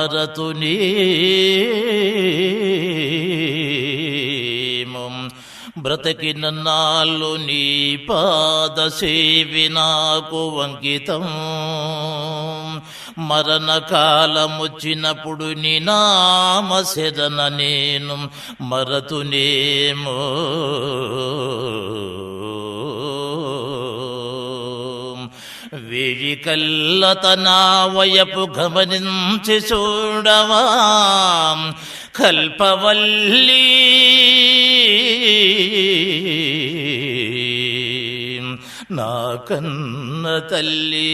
మరతునేమో బ్రతికిన నాళ్ళు నీ పాద సేవి నాకు అంకితం. మరణకాలమొచ్చినప్పుడు నీ నామ శరణ నేను మరతునేమో. వేడికల్ల తన వయపు గమనించి చూడవా కల్పవల్లి, నా కన్న తల్లి.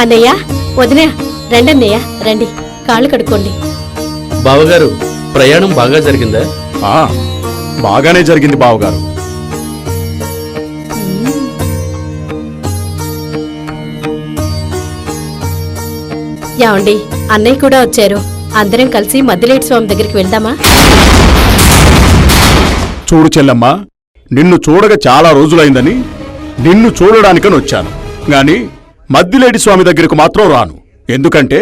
అన్నయ్య, వదిన, రండి అన్నయ్య, రండి, కాళ్ళు కడుక్కోండి. బావగారు, ప్రయాణం బాగా జరిగిందా? బాగానే జరిగింది బావగారు. ఏమండి, అన్నయ్య కూడా వచ్చారు. అందరం కలిసి మద్దిలేటి స్వామి దగ్గరికి వెళ్దామా? చూడు చెల్లమ్మా, నిన్ను చూడగా చాలా రోజులైందని నిన్ను చూడడానికని వచ్చాను గాని మద్దిలేటి స్వామి దగ్గరకు మాత్రం రాను. ఎందుకంటే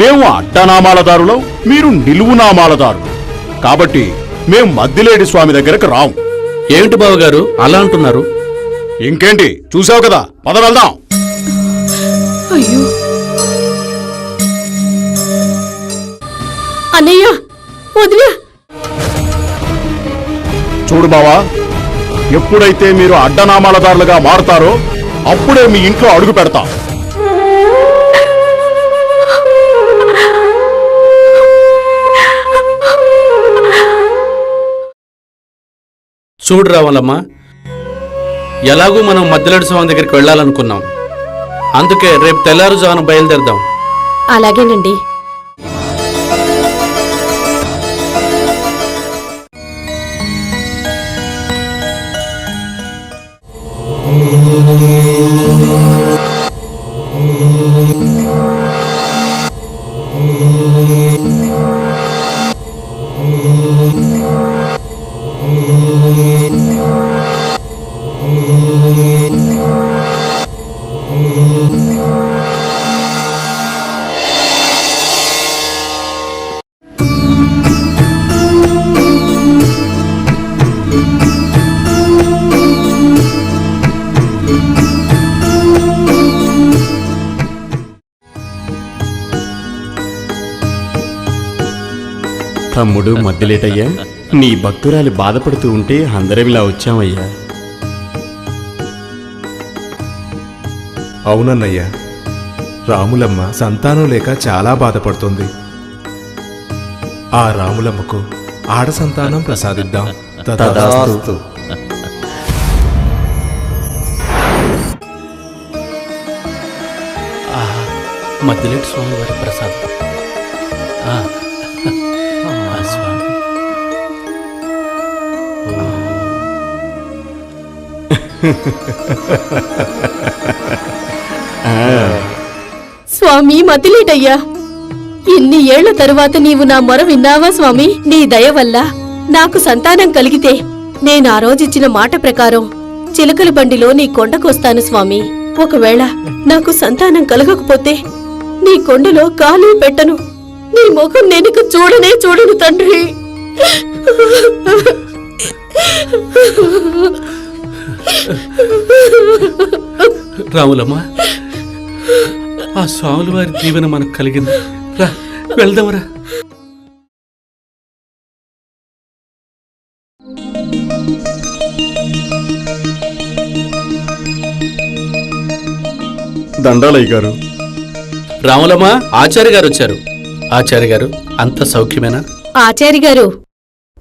మేము అడ్డనామాలదారులం, మీరు నిలువునామాలదారులు. కాబట్టి మేము మద్దిలేటి స్వామి దగ్గరకు రాము. ఏమిటి బావగారు అలా అంటున్నారు? ఇంకేంటి, చూసావు కదా, పద వెళ్దాం. అయ్యో అన్నయ్య, వదినా. చూడు బావా, ఎప్పుడైతే మీరు అడ్డనామాలదారులుగా మారుతారో అప్పుడే మీ ఇంట్లో అడుగు పెడతాం. చూడు రావాలమ్మ, ఎలాగూ మనం మద్దిలేటి స్వామి దగ్గరికి వెళ్ళాలనుకున్నాం. అందుకే రేపు తెల్లారుజామున బయలుదేరదాం. అలాగేనండి. తమ్ముడు మద్దిలేటయ్యా, నీ భక్తురాలి బాధపడుతూ ఉంటే అందరం ఇలా వచ్చామయ్యా. అవునన్నయ్యా, రాములమ్మ సంతానం లేక చాలా బాధపడుతుంది. ఆ రాములమ్మకు ఆడ సంతానం ప్రసాదిద్దాం. తదాస్తు. మద్దిలేటి స్వామి వారి ప్రసాదం. స్వామి స్వామి మతిలేటయ్యా, ఇన్ని ఏళ్ల తరువాత నీవు నా మొర విన్నావా స్వామి? నీ దయ వల్ల నాకు సంతానం కలిగితే నేను ఆ రోజిచ్చిన మాట ప్రకారం చిలకల బండిలో నీ కొండకొస్తాను స్వామి. ఒకవేళ నాకు సంతానం కలగకపోతే నీ కొండలో కాలు పెట్టను. నీ ముఖం నేనిక చూడనే చూడను తండ్రి. రాములమ్మ, ఆ స్వాముల వారి దీవెన మనకు కలిగింది. రా వెళ్దామరా. దండాలయ్య గారు. రాములమ్మ, ఆచార్య గారు వచ్చారు. ఆచార్య గారు, అంత సౌఖ్యమేనా? ఆచారి గారు,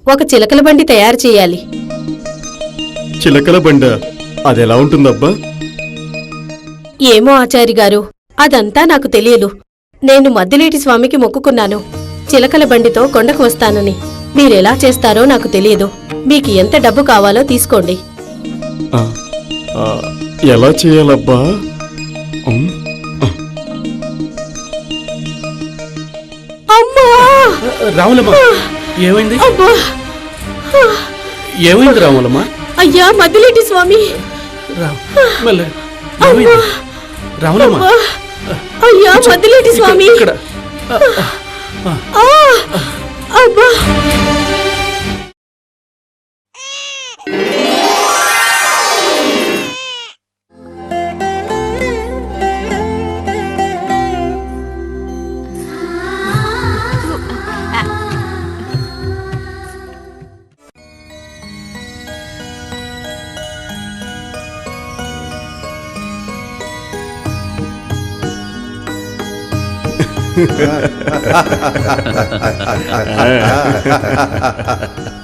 ఒక చిలకల బండి తయారు చేయాలి. చిలకల బండ అదెలా ఉంటుందబ్బా? ఏమో ఆచారి గారు, అదంతా నాకు తెలియదు. నేను మద్దిలేటి స్వామికి మొక్కుకున్నాను చిలకల బండితో కొండకు వస్తానని. మీరెలా చేస్తారో నాకు తెలియదు. మీకు ఎంత డబ్బు కావాలో తీసుకోండి. ఆ, ఆ, ఎలా చేయాలబ్బా? అమ్మా! రాములమ్మ, ఏమైంది? అబ్బా! ఏమైంది రాములమ్మ? అయ్యా మద్దిలేటి స్వామి! మళ్ళీ ఏమైంది? రాములమ్మ, అయ్యా మద్దిలేటి స్వామి! ఇక్కడ అబ్బా!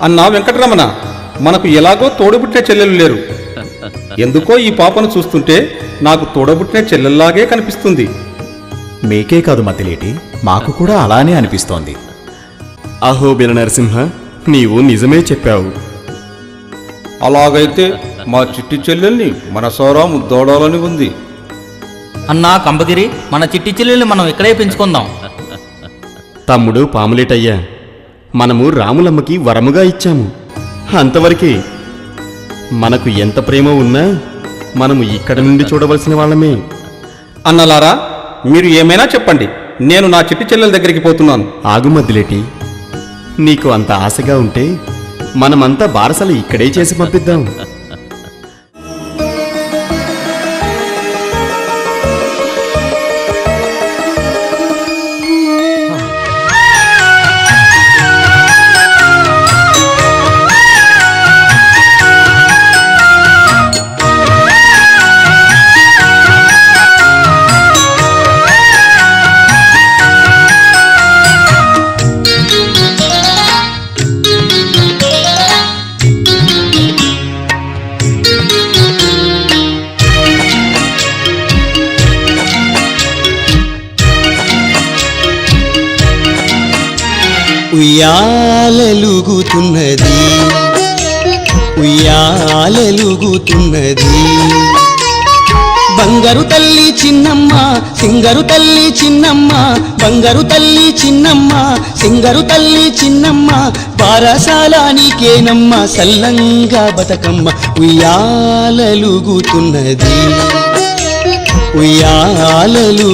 అన్నా వెంకటరమణ, మనకు ఎలాగో తోడబుట్టిన చెల్లెలు లేరు. ఎందుకో ఈ పాపను చూస్తుంటే నాకు తోడబుట్టిన చెల్లెల్లాగే కనిపిస్తుంది. మీకే కాదు మతిలేటి, మాకు కూడా అలానే అనిపిస్తోంది. అహోబిల నరసింహ, నీవు నిజమే చెప్పావు. అలాగైతే మా చిట్టి చెల్లెల్ని మనసారా ముద్దోడాలని ఉంది. అన్నా కంబగిరి, మన చిట్టి చెల్లెల్ని మనం ఇక్కడే పెంచుకుందాం. తమ్ముడు పాములేటయ్యా, మనము రాములమ్మకి వరముగా ఇచ్చాము, అంతవరకే. మనకు ఎంత ప్రేమ ఉన్నా మనము ఇక్కడ నుండి చూడవలసిన వాళ్ళమే. అన్నలారా, మీరు ఏమైనా చెప్పండి, నేను నా చిట్టి చెల్లెల దగ్గరికి పోతున్నాను. ఆగుమద్దులేటి, నీకు అంత ఆశగా ఉంటే మనమంతా బారసలు ఇక్కడే చేసి పంపిద్దాం. ఉయ్యాలెలుగుతున్నది, ఉయ్యాలెలుగుతున్నది. బంగారు తల్లి చిన్నమ్మ, సింగరు తల్లి చిన్నమ్మ, బంగారు తల్లి చిన్నమ్మ, సింగరు తల్లి చిన్నమ్మ. బారసాలానికేనమ్మ సల్లంగా బతకమ్మ. ఉయ్యాలెలుగుతున్నది, ఉయ్యాలెలుగుతున్నది.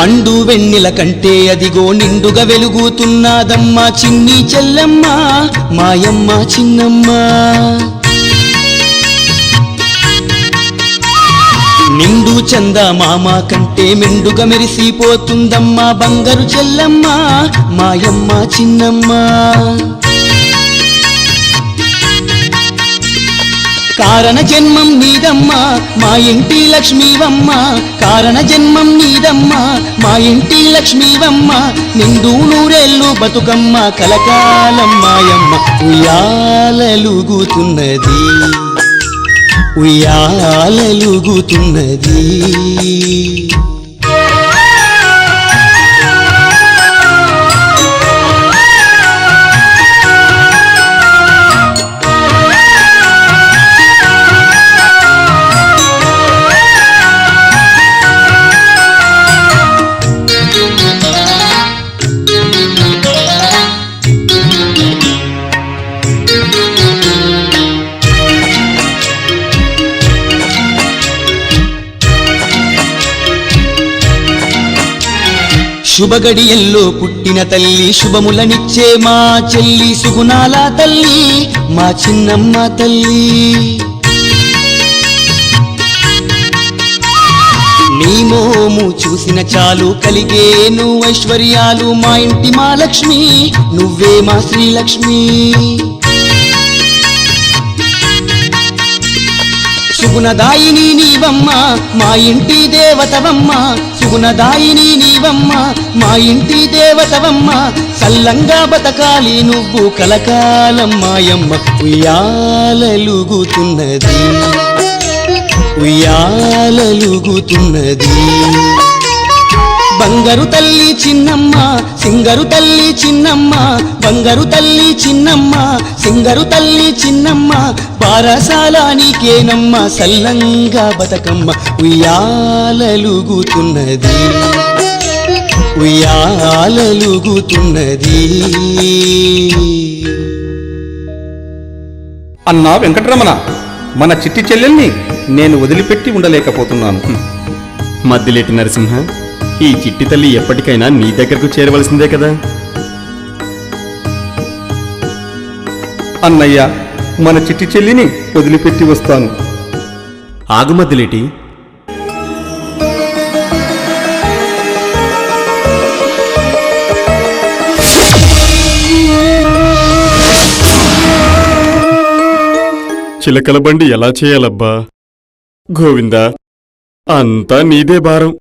పండు వెన్నెల కంటే అదిగో నిండుగా వెలుగుతున్నదమ్మా చిన్ని చెల్లెమ్మ మాయమ్మ చిన్నమ్మ. నిండు చందమామ కంటే మెండుగా మెరిసిపోతుందమ్మా బంగారు చెల్లమ్మ మాయమ్మ చిన్నమ్మ. కారణ జన్మం నీదమ్మా మా ఇంటి లక్ష్మీవమ్మ, కారణ జన్మం నీదమ్మా మా ఇంటి లక్ష్మీవమ్మ. నిండు నూరేళ్ళు బతుకమ్మ కలకాలం మాయమ్మ. ఉయ్యాలలుగుతున్నది ఉయ్యాలలుగుతున్నది. శుభగడియల్లో పుట్టిన తల్లి శుభములనిచ్చే మా చెల్లి సుగుణాల తల్లి మా చిన్నమ్మ తల్లి. నీ మోము చూసిన చాలు కలిగేను ఐశ్వర్యాలు మా ఇంటి మా లక్ష్మి నువ్వే మా శ్రీలక్ష్మి. సుగుణదాయిని నీవమ్మ మా ఇంటి దేవతవమ్మ, సుగుణదాయిని నీవమ్మ మా ఇంటి దేవతవమ్మ. సల్లంగా బతకాలి నువ్వు కలకాలం మాయమ్మ. ఉయ్యాలలుగుతున్నది ఉయ్యాలలుగుతున్నది. బంగారు తల్లి చిన్నమ్మ సింగరు తల్లి చిన్నమ్మ, బంగారు తల్లి చిన్నమ్మ సింగరు తల్లి చిన్నమ్మ. బారసాల నీకేనమ్మ సల్లంగా బతకమ్మ. ఉయ్యాలలుగుతున్నది ఉయ్యాలలుగుతున్నది. అన్నా వెంకటరమణ, మన చిట్టి చెల్లెల్ని నేను వదిలిపెట్టి ఉండలేకపోతున్నాను. మద్దిలేటి నరసింహ, ఈ చిట్టి తల్లి ఎప్పటికైనా నీ దగ్గరకు చేరవలసిందే కదా. అన్నయ్య, మన చిట్టి చెల్లిని వదిలిపెట్టి వస్తాను. ఆగు మద్దిలేటి. చిలకల బండి ఎలా చేయాలబ్బా? గోవిందా, అంతా నీదే భారం.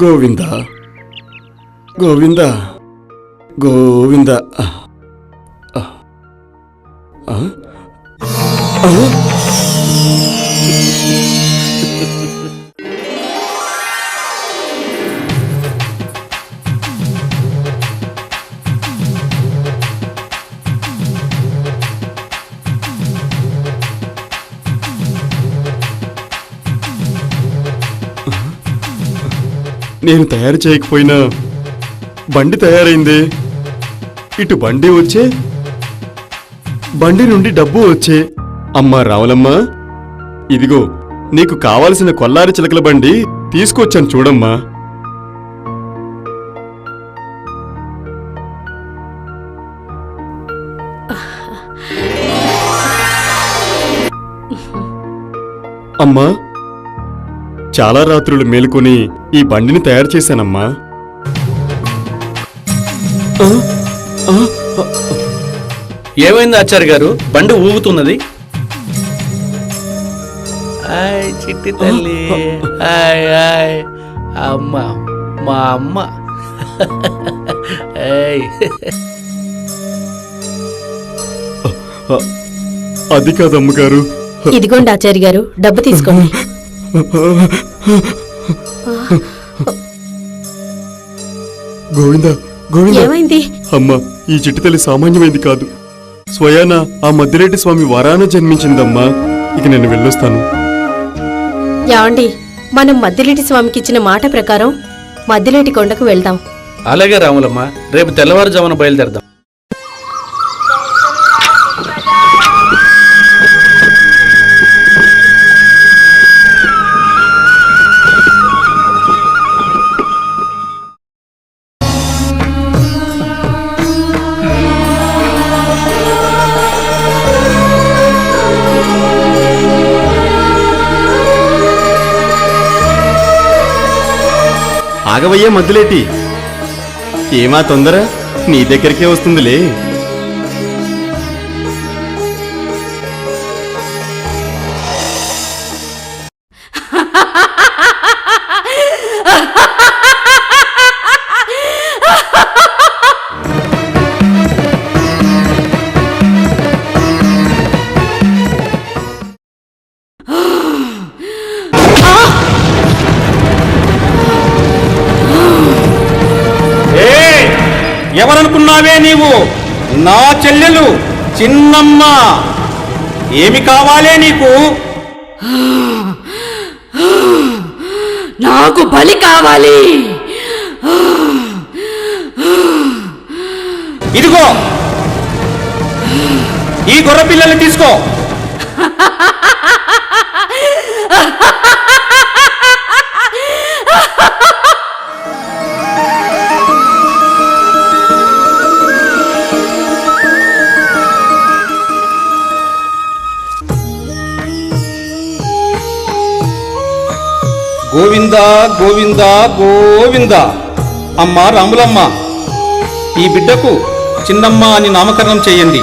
గోవిందా గోవిందా గోవిందా. నేను తయారు చేయకపోయినా బండి తయారైంది. ఇటు బండి వచ్చే, బండి నుండి డబ్బు వచ్చే. అమ్మా రావులమ్మ, ఇదిగో నీకు కావలసిన కొల్లారి చిలకల బండి తీసుకొచ్చాను చూడమ్మా. అమ్మా, చాలా రాత్రులు మేలుకొని ఈ బండిని తయారు చేశానమ్మా. ఏమైంది ఆచార్య గారు? బండి ఊగుతున్నది. హాయ్ చిట్టి తల్లి, హాయ్ హాయ్ అమ్మ, మా అమ్మ. అది కాదమ్మగారు. ఇదిగోండి ఆచార్య గారు, డబ్బు తీసుకోండి. గోవిందా, గోవిందా. ఏమైంది? అమ్మా, ఈ చిట్టి తల్లి సామాన్యమైంది కాదు. స్వయాన ఆ మద్దిరెడ్డి స్వామి వరాన జన్మించిందమ్మా. ఇక నేను వెళ్ళొస్తాను. యాండి, మనం మద్దిలేటి స్వామికి ఇచ్చిన మాట ప్రకారం మద్దిలేటి కొండకు వెళ్దాం. అలాగే రాములమ్మ, రేపు తెల్లవారుజామున బయలుదేరదాం. ఆగవయ్యా మద్దులేటి, ఏమా తొందర? నీ దగ్గరికే వస్తుందిలే. ఎవరనుకున్నావే నీవు? నా చెల్లెలు చిన్నమ్మ. ఏమి కావాలే నీకు? నాకు బలి కావాలి. ఇదిగో ఈ గొర్రె పిల్లల్ని తీసుకో. గోవిందా గోవిందా గోవిందా. అమ్మా రాములమ్మ, ఈ బిడ్డకు చిన్నమ్మ అని నామకరణం చేయండి.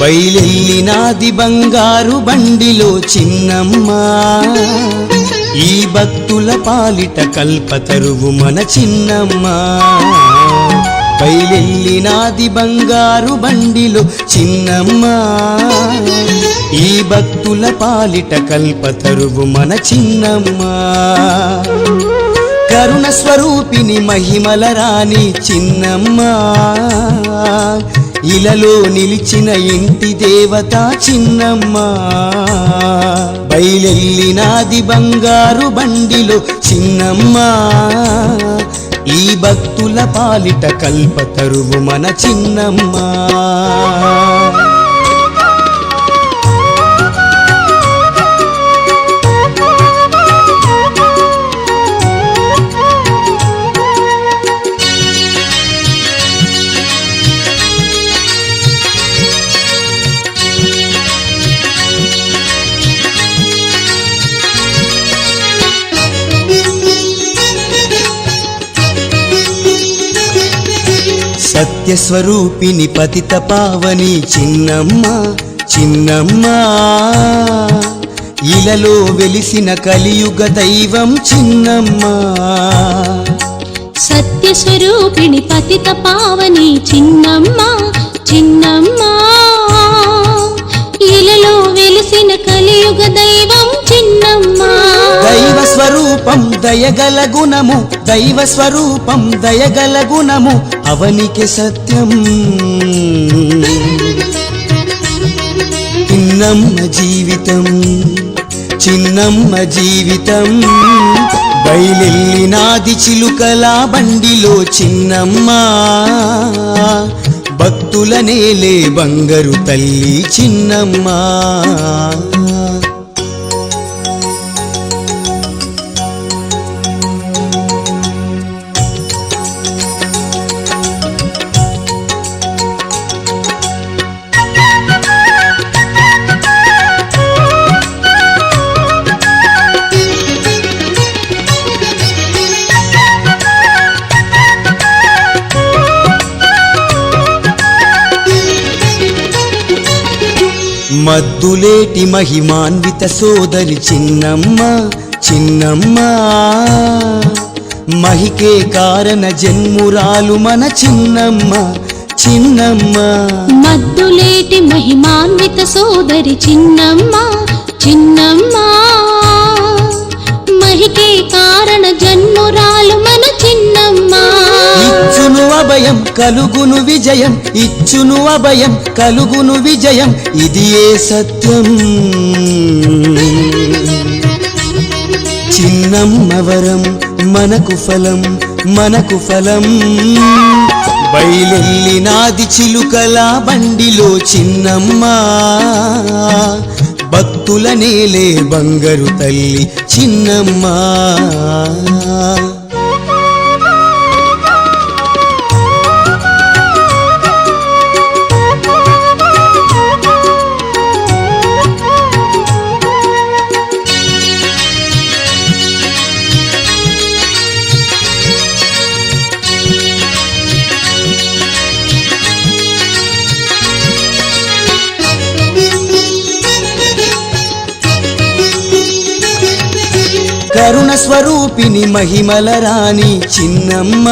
బయలెల్లినాది బంగారు బండిలో చిన్నమ్మ, ఈ భక్తుల పాలిట కల్పతరువు మన చిన్నమ్మ. బయలెల్లినాది బంగారు బండిలో చిన్నమ్మ, ఈ భక్తుల పాలిట కల్పతరువు మన చిన్నమ్మ. కరుణ స్వరూపిణి మహిమల రాణి చిన్నమ్మ, ఇలలో నిలిచిన ఇంటి దేవత చిన్నమ్మ. బయలెల్లినాది బంగారు బండిలో చిన్నమ్మ, ఈ భక్తుల పాలిట కల్పతరువు మన చిన్నమ్మ. సత్యస్వరూపిణి పతిత పావని చిన్నమ్మ, చిన్నమ్మ. ఇలలో వెలిసిన కలియుగ దైవం చిన్నమ్మ. సత్యస్వరూపిణి పతిత పావని చిన్నమ్మ, చిన్నమ్మ. ఇలలో వెలిసిన కలియుగ దైవం చిన్నమ్మ. దైవ స్వరూప స్వరూపం దయగల గుణము దైవ స్వరూపం దయగల గుణము అవనికి సత్యం చిన్నమ్మ జీవితం చిన్నమ్మ జీవితం బయలెల్లినాది చిలుకల బండిలో చిన్నమ్మ భక్తుల నేలే బంగారు తల్లి చిన్నమ్మ మద్దులేటి మహిమాన్విత సోదరి చిన్నమ్మ చిన్నమ్మ మహికే కారణ జన్మురాలు మన చిన్నమ్మ చిన్నమ్మ మద్దులేటి మహిమాన్విత సోదరి చిన్నమ్మ చిన్నమ్మ మహికే కారణ జన్మురాలు మన చిన్నమ్మ ఇచ్చును అభయం కలుగును విజయం ఇచ్చును అభయం కలుగును విజయం ఇది ఏ సత్యం చిన్నమ్మ వరం మనకు ఫలం బయలెల్లినాది చిలుకల బండిలో చిన్నమ్మ భక్తుల నేలే బంగారు తల్లి చిన్నమ్మ కరుణ స్వరూపిణి మహిమల రాణి చిన్నమ్మ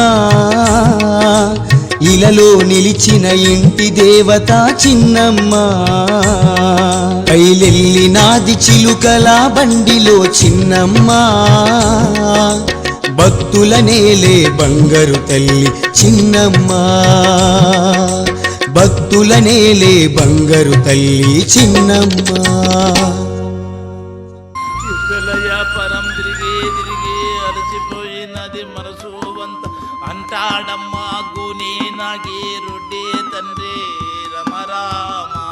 ఇలలో నిలిచిన ఇంటి దేవత చిన్నమ్మ బయలెల్లినాది చిలుకల బండిలో చిన్నమ్మ భక్తుల నేలే బంగారు తల్లి చిన్నమ్మ భక్తుల నేలే బంగారు తల్లి చిన్నమ్మ పరం తిరిగి తిరిగి అలసిపోయినది మనసు వంత అంటాడమ్మా గుని నాగి రొడ్డి తండ్రి రమరామా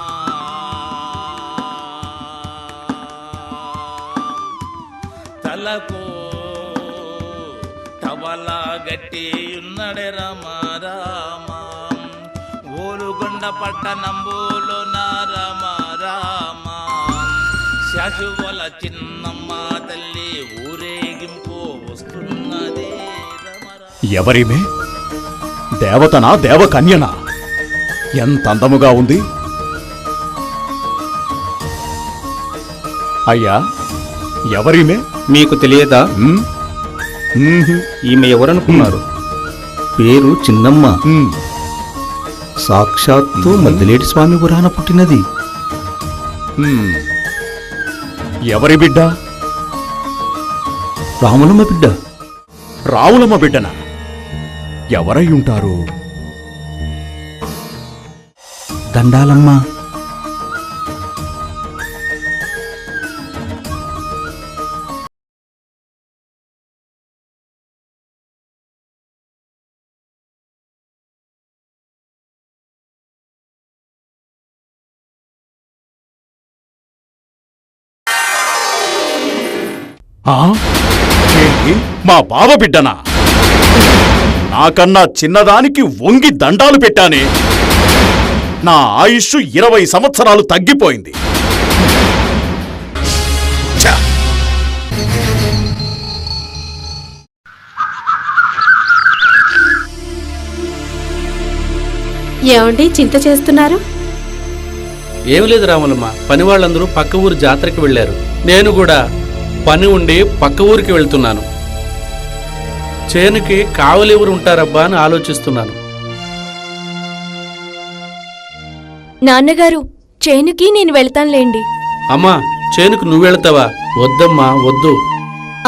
తలకు తవలా గట్టి ఉన్నడే రమరామా ఓలుగొండ పట్టణంబులో నా రమరామా శాశువల చిన్నమ్మ తల్లి ఊరేగింపు వస్తున్నది ఎవరిమే దేవతనా దేవకన్యనా ఎంత అందముగా ఉంది అయ్యా ఎవరిమే మీకు తెలియదా ఈమె ఎవరనుకున్నారు పేరు చిన్నమ్మ సాక్షాత్తు మద్దిలేటి స్వామి పురాణ పుట్టినది ఎవరి బిడ్డ రాములమ్మ బిడ్డ రాములమ్మ బిడ్డనా ఎవరై ఉంటారు దండాలమ్మ ఏంటి మా బావ బిడ్డనా నాకన్నా చిన్నదానికి వంగి దండాలు పెట్టానే నా ఆయుష్ 20 సంవత్సరాలు తగ్గిపోయింది ఏమండి చింత చేస్తున్నారు ఏమి లేదు రాములమ్మ, పని వాళ్ళందరూ పక్క ఊరు జాతరకి వెళ్ళారు. నేను కూడా పని ఉండి పక్క ఊరికి వెళ్తున్నాను. చేనుకి కావలెవరు ఉంటారబ్బా అని ఆలోచిస్తున్నాను. నాన్నగారు, చేనుకి నేను వెళ్తానులేండి. అమ్మా, చేనుకు నువ్వు వెళ్తావా? వద్దమ్మా, వద్దు.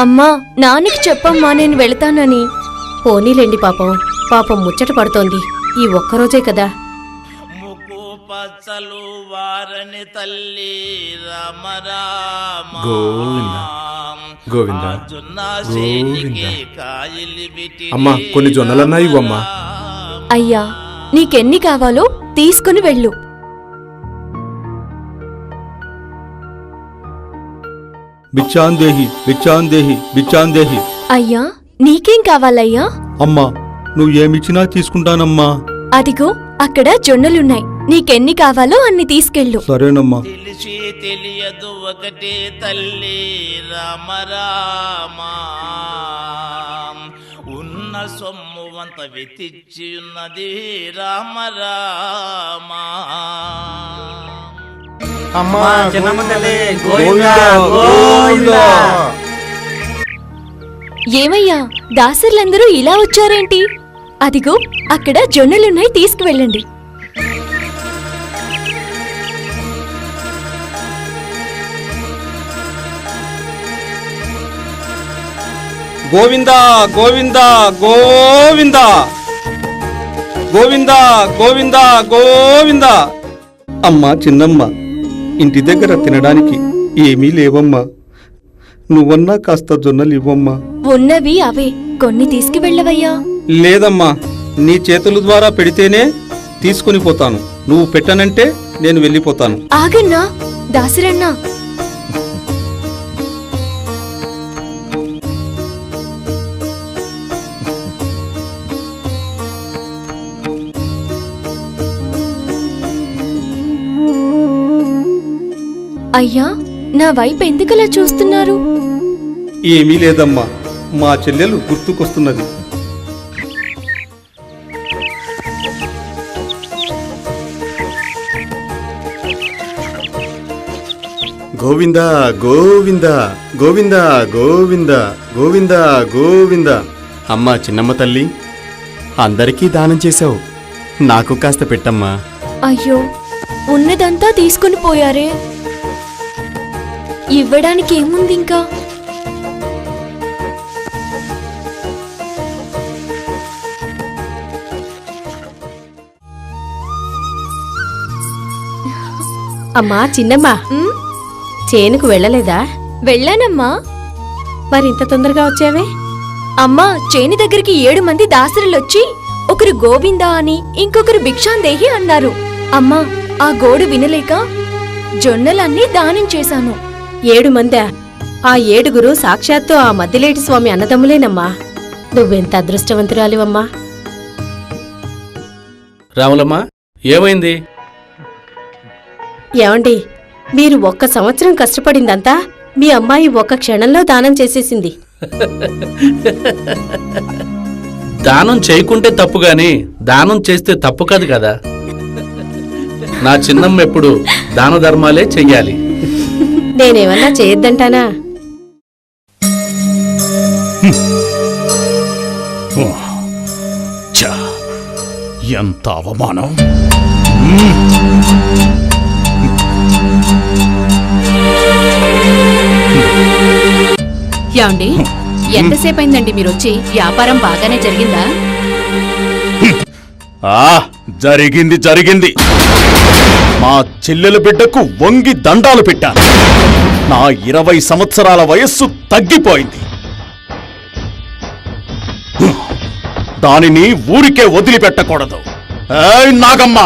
అమ్మా నాన్నకి చెప్పమ్మా నేను వెళతానని. పోనీలేండి పాపం, పాపం ముచ్చట పడుతోంది. ఈ ఒక్కరోజే కదా. ముక్కు పచ్చలు వారని తల్లి రామ రామ గోవింద, గోవింద, జొన్న గోవింద. చేతికి కాయలు పెట్టి అమ్మా కొన్ని జొన్నలన్నా ఇవ్వమ్మా. అయ్యా నీకెన్ని కావాలో తీసుకుని వెళ్ళు. బిచ్చాందేహి బిచ్చాందేహి బిచ్చాందేహి. అయ్యా నీకేం కావాలయ్యా? అమ్మా నువ్వు ఏమిచ్చినా తీసుకుంటానమ్మా. అదిగో అక్కడ జొన్నలున్నాయి, నీకెన్ని కావాలో అన్ని తీసుకెళ్ళు. సరేనమ్మా. తెలిసి తెలియదు ఒకటే తల్లి రామ రామ ఉన్న సొమ్ము వంత వెతిచ్చి ఉన్నది రామ రామ. అమ్మా చిన్నమ్మ తల్లి గోవిందా, గోవిందా. ఏమయ్యా దాసర్లందరూ ఇలా వచ్చారేంటి? అదిగో అక్కడ జొన్నలున్నాయి, తీసుకువెళ్ళండి. గోవిందా గోవిందా గోవిందా గోవిందా గోవిందా గోవిందా. అమ్మా చిన్నమ్మ, ఇంటి దగ్గర తినడానికి ఏమీ లేవమ్మా. నువ్వన్నా కాస్త జొన్నలు ఇవ్వమ్మా. ఉన్నవి అవే, కొన్ని తీసుకువెళ్ళవయ్యా. లేదమ్మా, నీ చేతుల ద్వారా పెడితేనే తీసుకుని పోతాను. నువ్వు పెట్టనంటే నేను వెళ్ళిపోతాను. ఆగన్నా దాసరన్నా, అయ్యా నా వైపు ఎందుకలా చూస్తున్నారు? ఏమీ లేదమ్మా, మా చెల్లెలు గుర్తుకొస్తున్నది. గోవింద గోవింద గోవింద గోవింద గోవింద గోవింద. అమ్మా చిన్నమ్మ తల్లి, అందరికీ దానం చేశావు, నాకు కాస్త పెట్టమ్మా. అయ్యో ఉన్నదంతా తీసుకుని పోయారే, ఇవ్వడానికి ఏముంది ఇంకా? అమ్మా చిన్నమ్మా, చేనుకు వెళ్ళలేదా? వెళ్ళానమ్మా. మరింత తొందరగా వచ్చావే? అమ్మా చేని దగ్గరికి 7 మంది దాసరులొచ్చి ఒకరు గోవిందా అని ఇంకొకరు భిక్షాందేహి అన్నారు. అమ్మా ఆ గోడు వినలేక జొన్నలన్నీ దానం చేశాను. 7 మందా? ఆ 7గురు సాక్షాత్తు ఆ మద్దిలేటి స్వామి అన్నదమ్ములేనమ్మా. నువ్వెంత అదృష్టవంతురాలివమ్మా. రాములమ్మ, ఏమైంది? ఏమండి, మీరు 1 సంవత్సరం కష్టపడిందంతా మీ అమ్మాయి 1 క్షణంలో దానం చేసేసింది. దానం చేయకుంటే తప్పు గాని దానం చేస్తే తప్పు కాదు కదా. నా చిన్నమ్మ ఎప్పుడు దాన ధర్మాలే చెయ్యాలి. నేనేమన్నా చేయొద్దంటానా? ఎంత అవమానం! యాండి ఎంతసేపు అయిందండి మీరొచ్చి? వ్యాపారం బాగానే జరిగిందా? జరిగింది జరిగింది. మా చెల్లెల బిడ్డకు వంగి దండాలు పెట్టాను. నా 20 సంవత్సరాల వయస్సు తగ్గిపోయింది. దానిని ఊరికే వదిలిపెట్టకూడదు. ఏయ్ నాగమ్మ,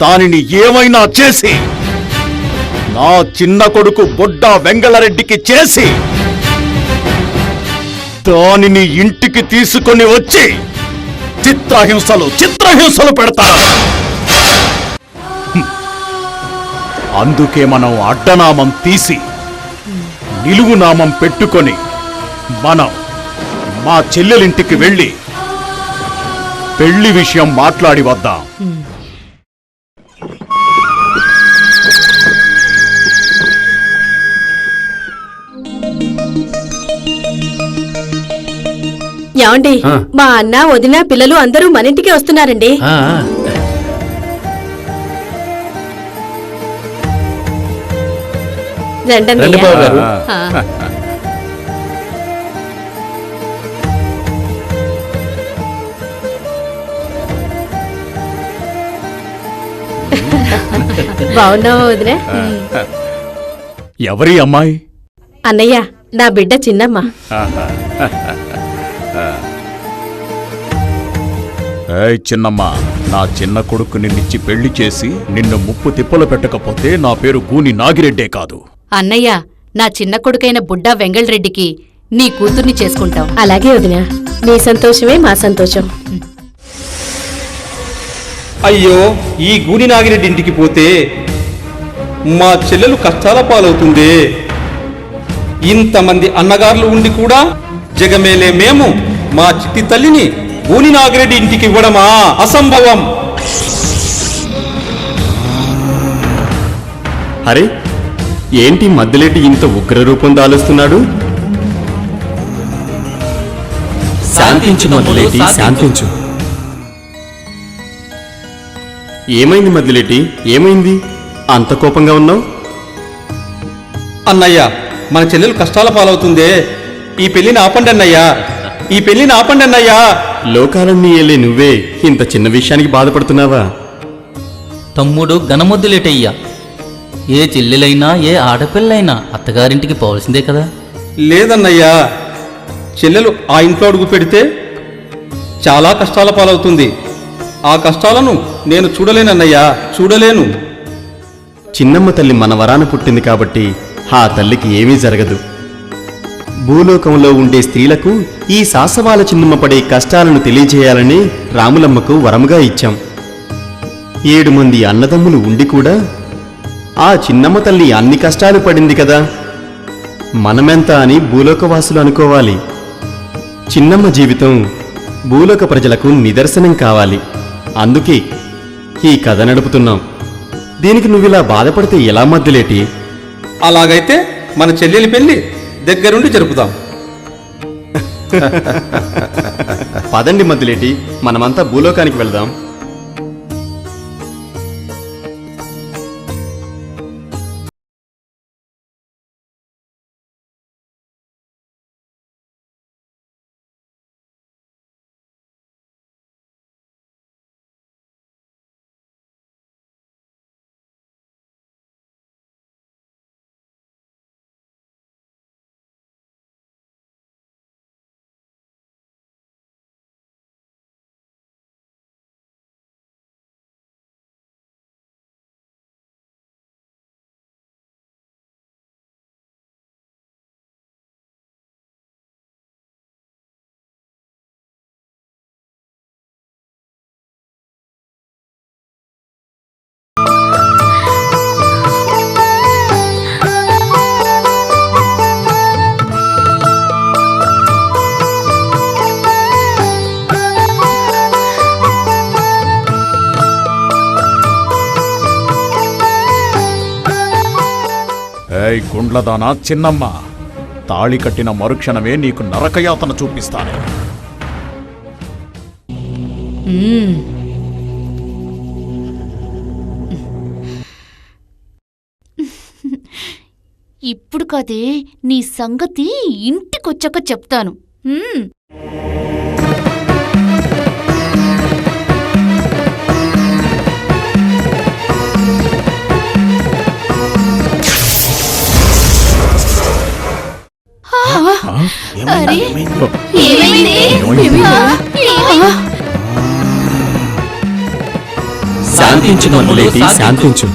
దానిని ఏమైనా చేసి నా చిన్న కొడుకు బొడ్డా వెంగళరెడ్డికి చేసి దానిని ఇంటికి తీసుకొని వచ్చి చిత్రహింసలు పెడతారు. అందుకే మనం అడ్డనామం తీసి నిలువు నామం పెట్టుకొని మనం మా చెల్లెలింటికి వెళ్ళి పెళ్లి విషయం మాట్లాడి వద్దాం. ఏమండి, మా అన్న వదిన పిల్లలు అందరూ మన ఇంటికి వస్తున్నారండి. రండి బాబు గారు. బాగున్నావా వదినా? ఎవరి అమ్మాయి? అన్నయ్య, నా బిడ్డ చిన్నమ్మ. ఏయ్ చిన్నమ్మ, నా చిన్న కొడుకు నిన్నిచ్చి పెళ్లి చేసి నిన్ను ముప్పు తిప్పలు పెట్టకపోతే నా పేరు గూని నాగిరెడ్డే కాదు. అన్నయ్య, నా చిన్న కొడుకైన బుడ్డా వెంగళరెడ్డికి నీ కూతుర్ని చేసుకుంటాం. అలాగే వదినా, నీ సంతోషమే మా సంతోషం. అయ్యో, ఈ గూని నాగిరెడ్డి ఇంటికి పోతే మా చెల్లెలు కష్టాల పాలవుతుందే. ఇంతమంది అన్నగారులు ఉండి కూడా జగమేలే మేము మా చిట్టి తల్లిని గూని నాగిరెడ్డి ఇంటికి ఇవ్వడమా? అసంభవం. అరే, ఏంటి మద్దిలేటి ఇంత ఉగ్రరూపం దాలుస్తున్నాడు? శాంతించు మద్దిలేటి, శాంతించు. ఏమైంది మద్దిలేటి, ఏమైంది? అంత కోపంగా ఉన్నావు? అన్నయ్య, మన చెల్లెలు కష్టాల పాలవుతుందే. ఈ పెళ్లిని ఆపండి అన్నయ్యా, ఈ పెళ్లిని ఆపండి అన్నయ్యా. లోకాలన్నీ ఏలే నువ్వే ఇంత చిన్న విషయానికి బాధపడుతున్నావా? తమ్ముడు గణముద్దులేటయ్యా. ఏ చెల్లెలైనా ఏ ఆడపిల్లైనా అత్తగారింటికి పోవలసిందే కదా. లేదన్నయ్యా, చెల్లెలు ఆ ఇంట్లో అడుగు పెడితే చాలా కష్టాల పాలవుతుంది. ఆ కష్టాలను నేను చూడలేనన్నయ్యా, చూడలేను. చిన్నమ్మ తల్లి మన వరాన పుట్టింది కాబట్టి ఆ తల్లికి ఏమీ జరగదు. భూలోకంలో ఉండే స్త్రీలకు ఈ శాసవాల చిన్నమ్మ పడే కష్టాలను తెలియజేయాలని రాములమ్మకు వరముగా ఇచ్చాం. 7 మంది అన్నదమ్ములు ఉండి కూడా ఆ చిన్నమ్మ తల్లి అన్ని కష్టాలు పడింది కదా. మనమెంత అని భూలోకవాసులు అనుకోవాలి. చిన్నమ్మ జీవితం భూలోక ప్రజలకు నిదర్శనం కావాలి. అందుకే ఈ కథ నడుపుతున్నాం. దీనికి నువ్విలా బాధపడితే ఎలా మద్దిలేటి? అలాగైతే మన చెల్లెలి పెళ్లి దగ్గరుండి జరుపుదాం. పదండి మద్దిలేటి, మనమంతా భూలోకానికి వెళ్దాం. ఏయ్ గుండ్లదానా చిన్నమ్మ, తాళి కట్టిన మరుక్షణమే నీకు నరకయాతన చూపిస్తాను. ఇప్పుడు కదే నీ సంగతి ఇంటికొచ్చాక చెప్తాను. శాంతించు మద్దిలేటి, శాంతించు.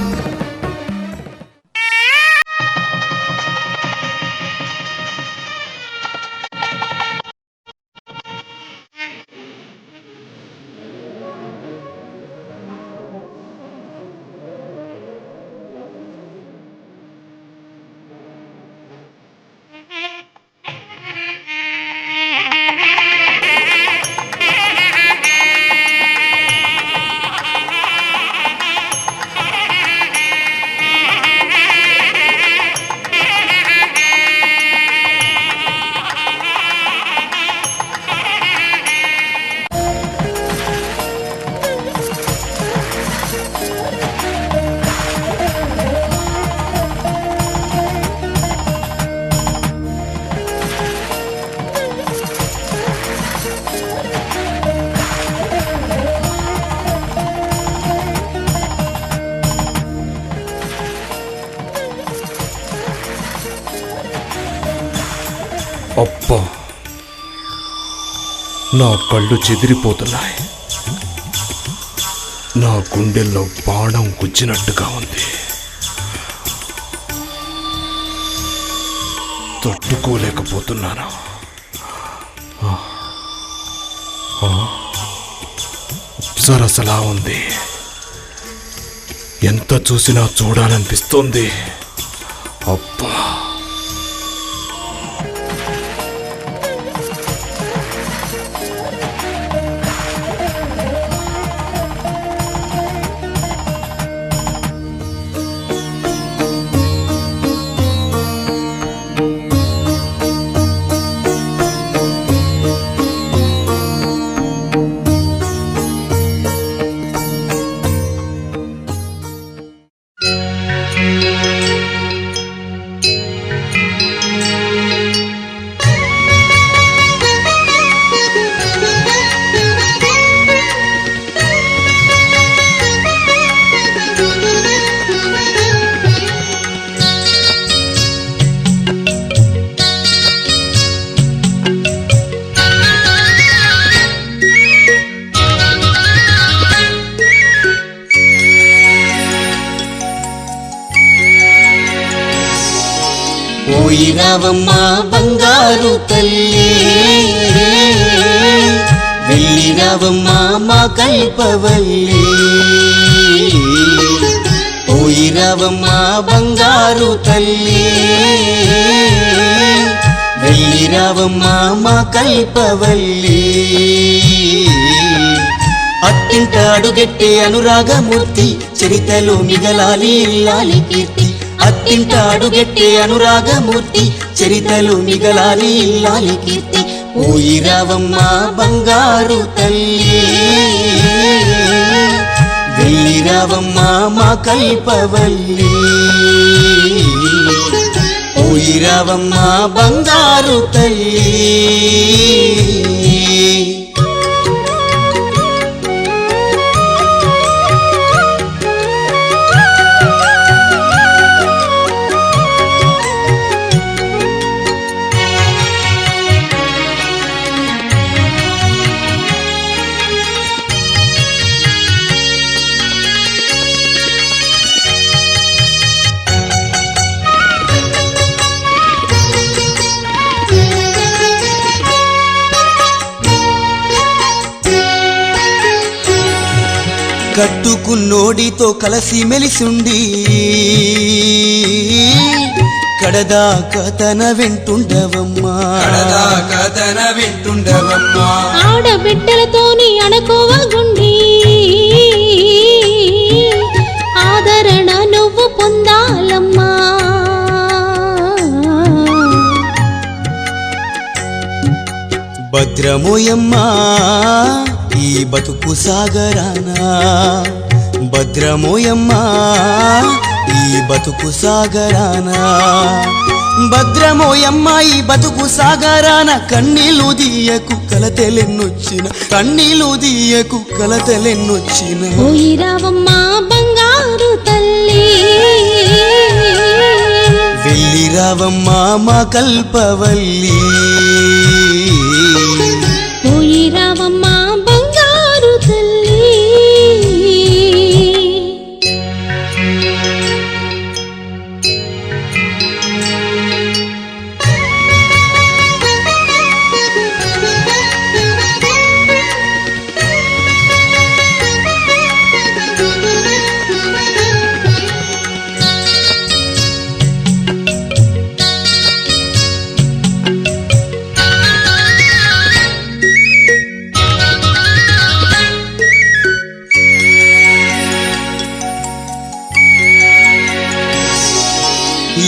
అబ్బా, నా కళ్ళు చెదిరిపోతున్నాయి. నా గుండెల్లో బాణం గుచ్చినట్టుగా ఉంది. తట్టుకోలేకపోతున్నాను. అప్సరసలా ఉంది. ఎంత చూసినా చూడాలనిపిస్తోంది. అబ్బా, పోయి రావమ్మా బంగారు తల్లి, వెళ్ళి రావమ్మా మా కల్పవల్లి. పోయి రావమ్మా బంగారు తల్లి, వెళ్ళి రావమ్మా మా కల్పవల్లి. అత్తింట అడుగెట్టే అనురాగమూర్తి, చరితలో మిగలాలి ఇల్లాలి కీర్తి. అత్తింట అడుగెట్టే అనురాగమూర్తి, చరితలు మిగలాలి ఇల్లాలి కీర్తి. పోయి రావమ్మా బంగారు తల్లి, వెళ్ళి రావమ్మా మా కల్పవల్లి. పోయి రావమ్మా బంగారు తల్లి. కట్టుకున్నోడితో కలసి మెలిసుండి కడదాకా తన వెంటుండవమ్మా, కడదాకా తన వెంటుండవమ్మా. ఆడబిడ్డలతోని అణకువగుండి ఆదరణ నువ్వు పొందాలమ్మా. భద్రమోయమ్మా ఈ బతుకు సాగరానా, భద్రమోయమ్మా ఈ బతుకు సాగరానా. భద్రమోయమ్మా ఈ బతుకు సాగరాన, కన్నీళ్ళు దీయకు కలతెలెన్నొచ్చిన, కన్నీళ్ళు దీయకు కలతెలెన్నొచ్చిన. పోయి రావమ్మా బంగారు తల్లి, వెళ్ళి రావమ్మా మా కల్పవల్లి. పోయి రావమ్మా బంగారు తల్లి.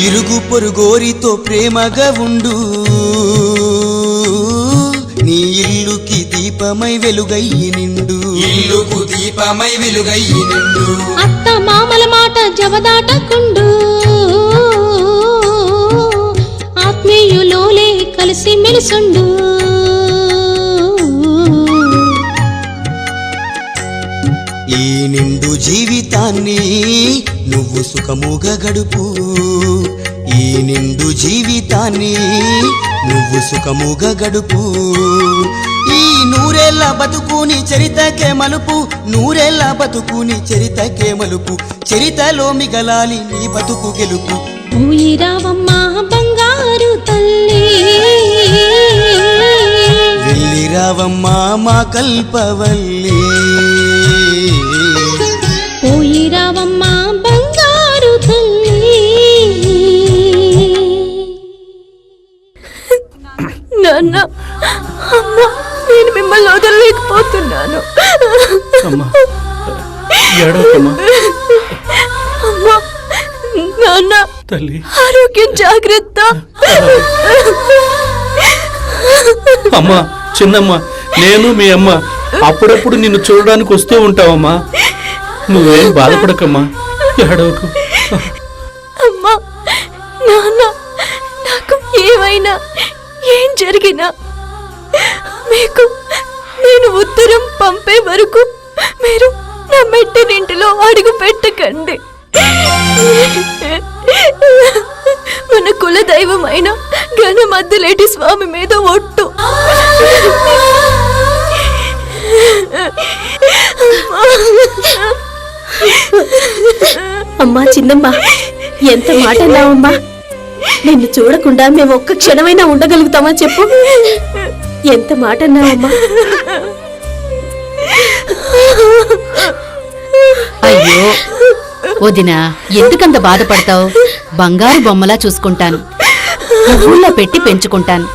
ఇరుగు పొరుగోరితో ప్రేమగా ఉండు, నీ ఇల్లుకి దీపమై వెలుగయ్యి నిండు, ఇల్లుకు దీపమై వెలుగయ్యి నిండు. అత్త మామల మాట జవదాటకుండు, ఆత్మీయులోలే కలిసి మెలిసుండు. ఈ నిండు జీవితాన్ని నువ్వు సుఖముగా గడుపు, ఈ నిండు జీవితాన్ని నువ్వు సుఖముగా గడుపు. ఈ నూరేళ్ల బతుకుని చరితకే మలుపు, నూరేళ్ల బతుకుని చరితకే మలుపు, చరితలో మిగలాలి నీ బతుకు గెలుపు. ఊయిరావమ్మా బంగారు తల్లి, వెళ్ళిరావమ్మా మా కల్పవల్లి. ఊయిరావమ్మా బంగారు తల్లి. నాన్న, అమ్మ, నేను మిమ్మల్ని వదలలేకపోతున్నాను. అమ్మా ఏడవకమ్మా. అమ్మా, నాన్న, తల్లి ఆరోగ్యం జాగ్రత్త. అమ్మా, చిన్నమ్మ, నేను మీ అమ్మ అప్పుడప్పుడు నిన్ను చూడడానికి వస్తూ ఉంటావమ్మా. నువ్వేం బాధపడకమ్మా, ఏడవకు. అమ్మా, నాన్న, నాకు ఏమైనా ఏం జరిగినా మీకు నేను ఉత్తరం పంపే వరకు మీరు నా మెట్టినింటిలో అడుగు పెట్టకండి. మన కుల దైవమైన గణమద్దులేటి స్వామి మీద ఒట్టు. అమ్మా చిన్నమ్మ, ఎంత మాట అన్నావమ్మా. నిన్ను చూడకుండా మేము ఒక్క క్షణమైనా ఉండగలుగుతామా చెప్పు? ఎంత మాట అన్నావమ్మా. అయ్యో వదినా, ఎందుకంత బాధపడతావు? బంగారు బొమ్మలా చూసుకుంటాను, పువ్వుల్లో పెట్టి పెంచుకుంటాను.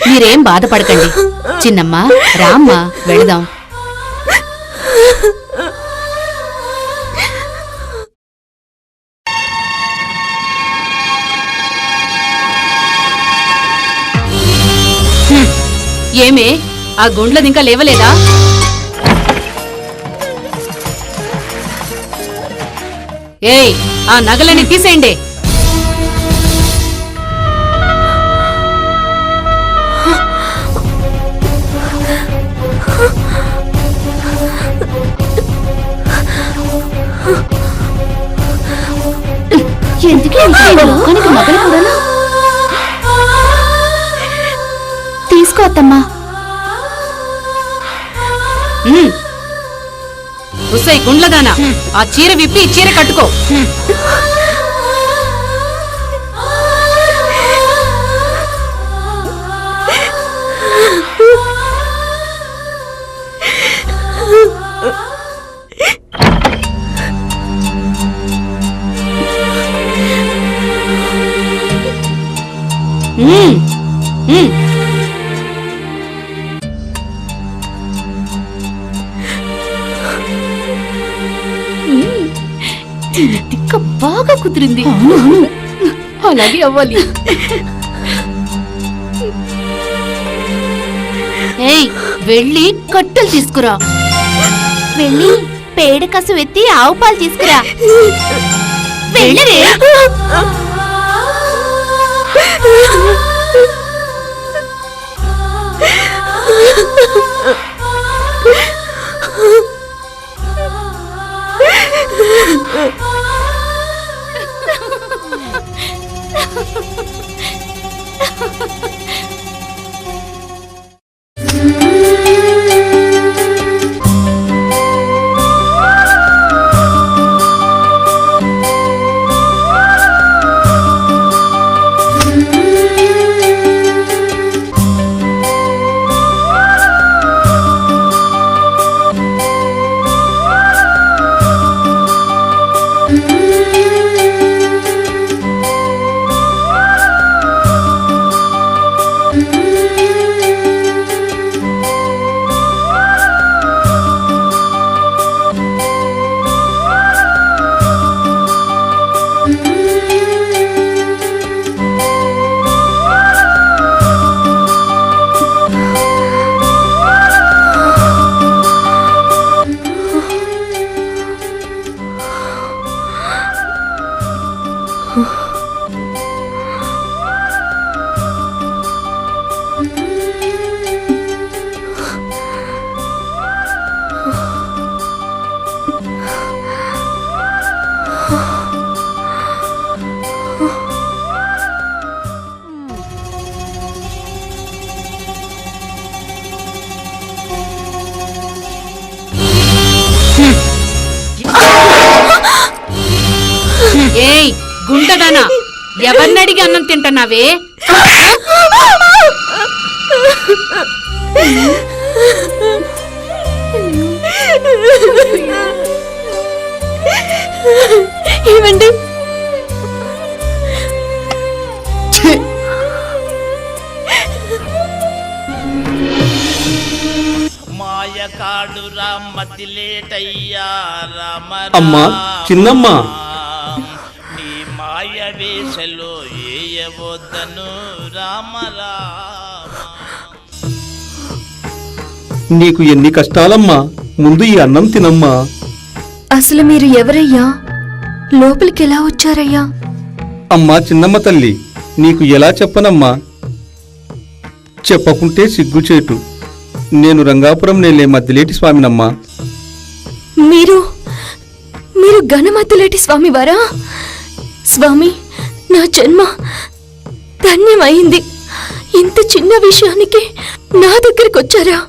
మీరేం బాధపడకండి. చిన్నమ్మ, రామ్మా వెళదాం. ఏమే, ఆ గుండ్లది ఇంకా లేవలేదా? ఏయ్, ఆ నగలని తీసేయండి. తీసుకో అత్తమ్మా. ఉసై గుండ్లదానా, ఆ చీర విప్పి ఈ చీర కట్టుకో. తిక్క బాగా కుదిరింది. అలాగే అవ్వాలి. ఏయ్, వెళ్ళి కట్టెలు తీసుకురా. వెళ్ళి పేడ కసు ఎత్తి ఆవు పాలు తీసుకురా. వెళ్ళరే. గుండ్లదానా ఎవరినడిగి అన్నం తింటున్నావే? ఏమండి? మాయకాడు రామతిలేటయ్యా రామ అమ్మా చిన్నమ్మ, నీ మాయ వేషలో ఏయవద్దను రామ రామ. నీకు ఎన్ని కష్టాలమ్మా, ముందు ఈ అన్నం తినమ్మా. అసలు మీరు ఎవరయ్యా? లోపలికి ఎలా వచ్చారయ్యా? అమ్మా చిన్నమ్మ తల్లి, నీకు ఎలా చెప్పనమ్మా? చెప్పకుంటే సిగ్గుచేటు. నేను రంగాపురం నేలే మద్దిలేటి స్వామినమ్మా. మీరు గణమద్దులేటి స్వామి వారా? స్వామి, నా జన్మ ధన్యమైంది. ఇంత చిన్న విషయానికి నా దగ్గరికి వచ్చారా?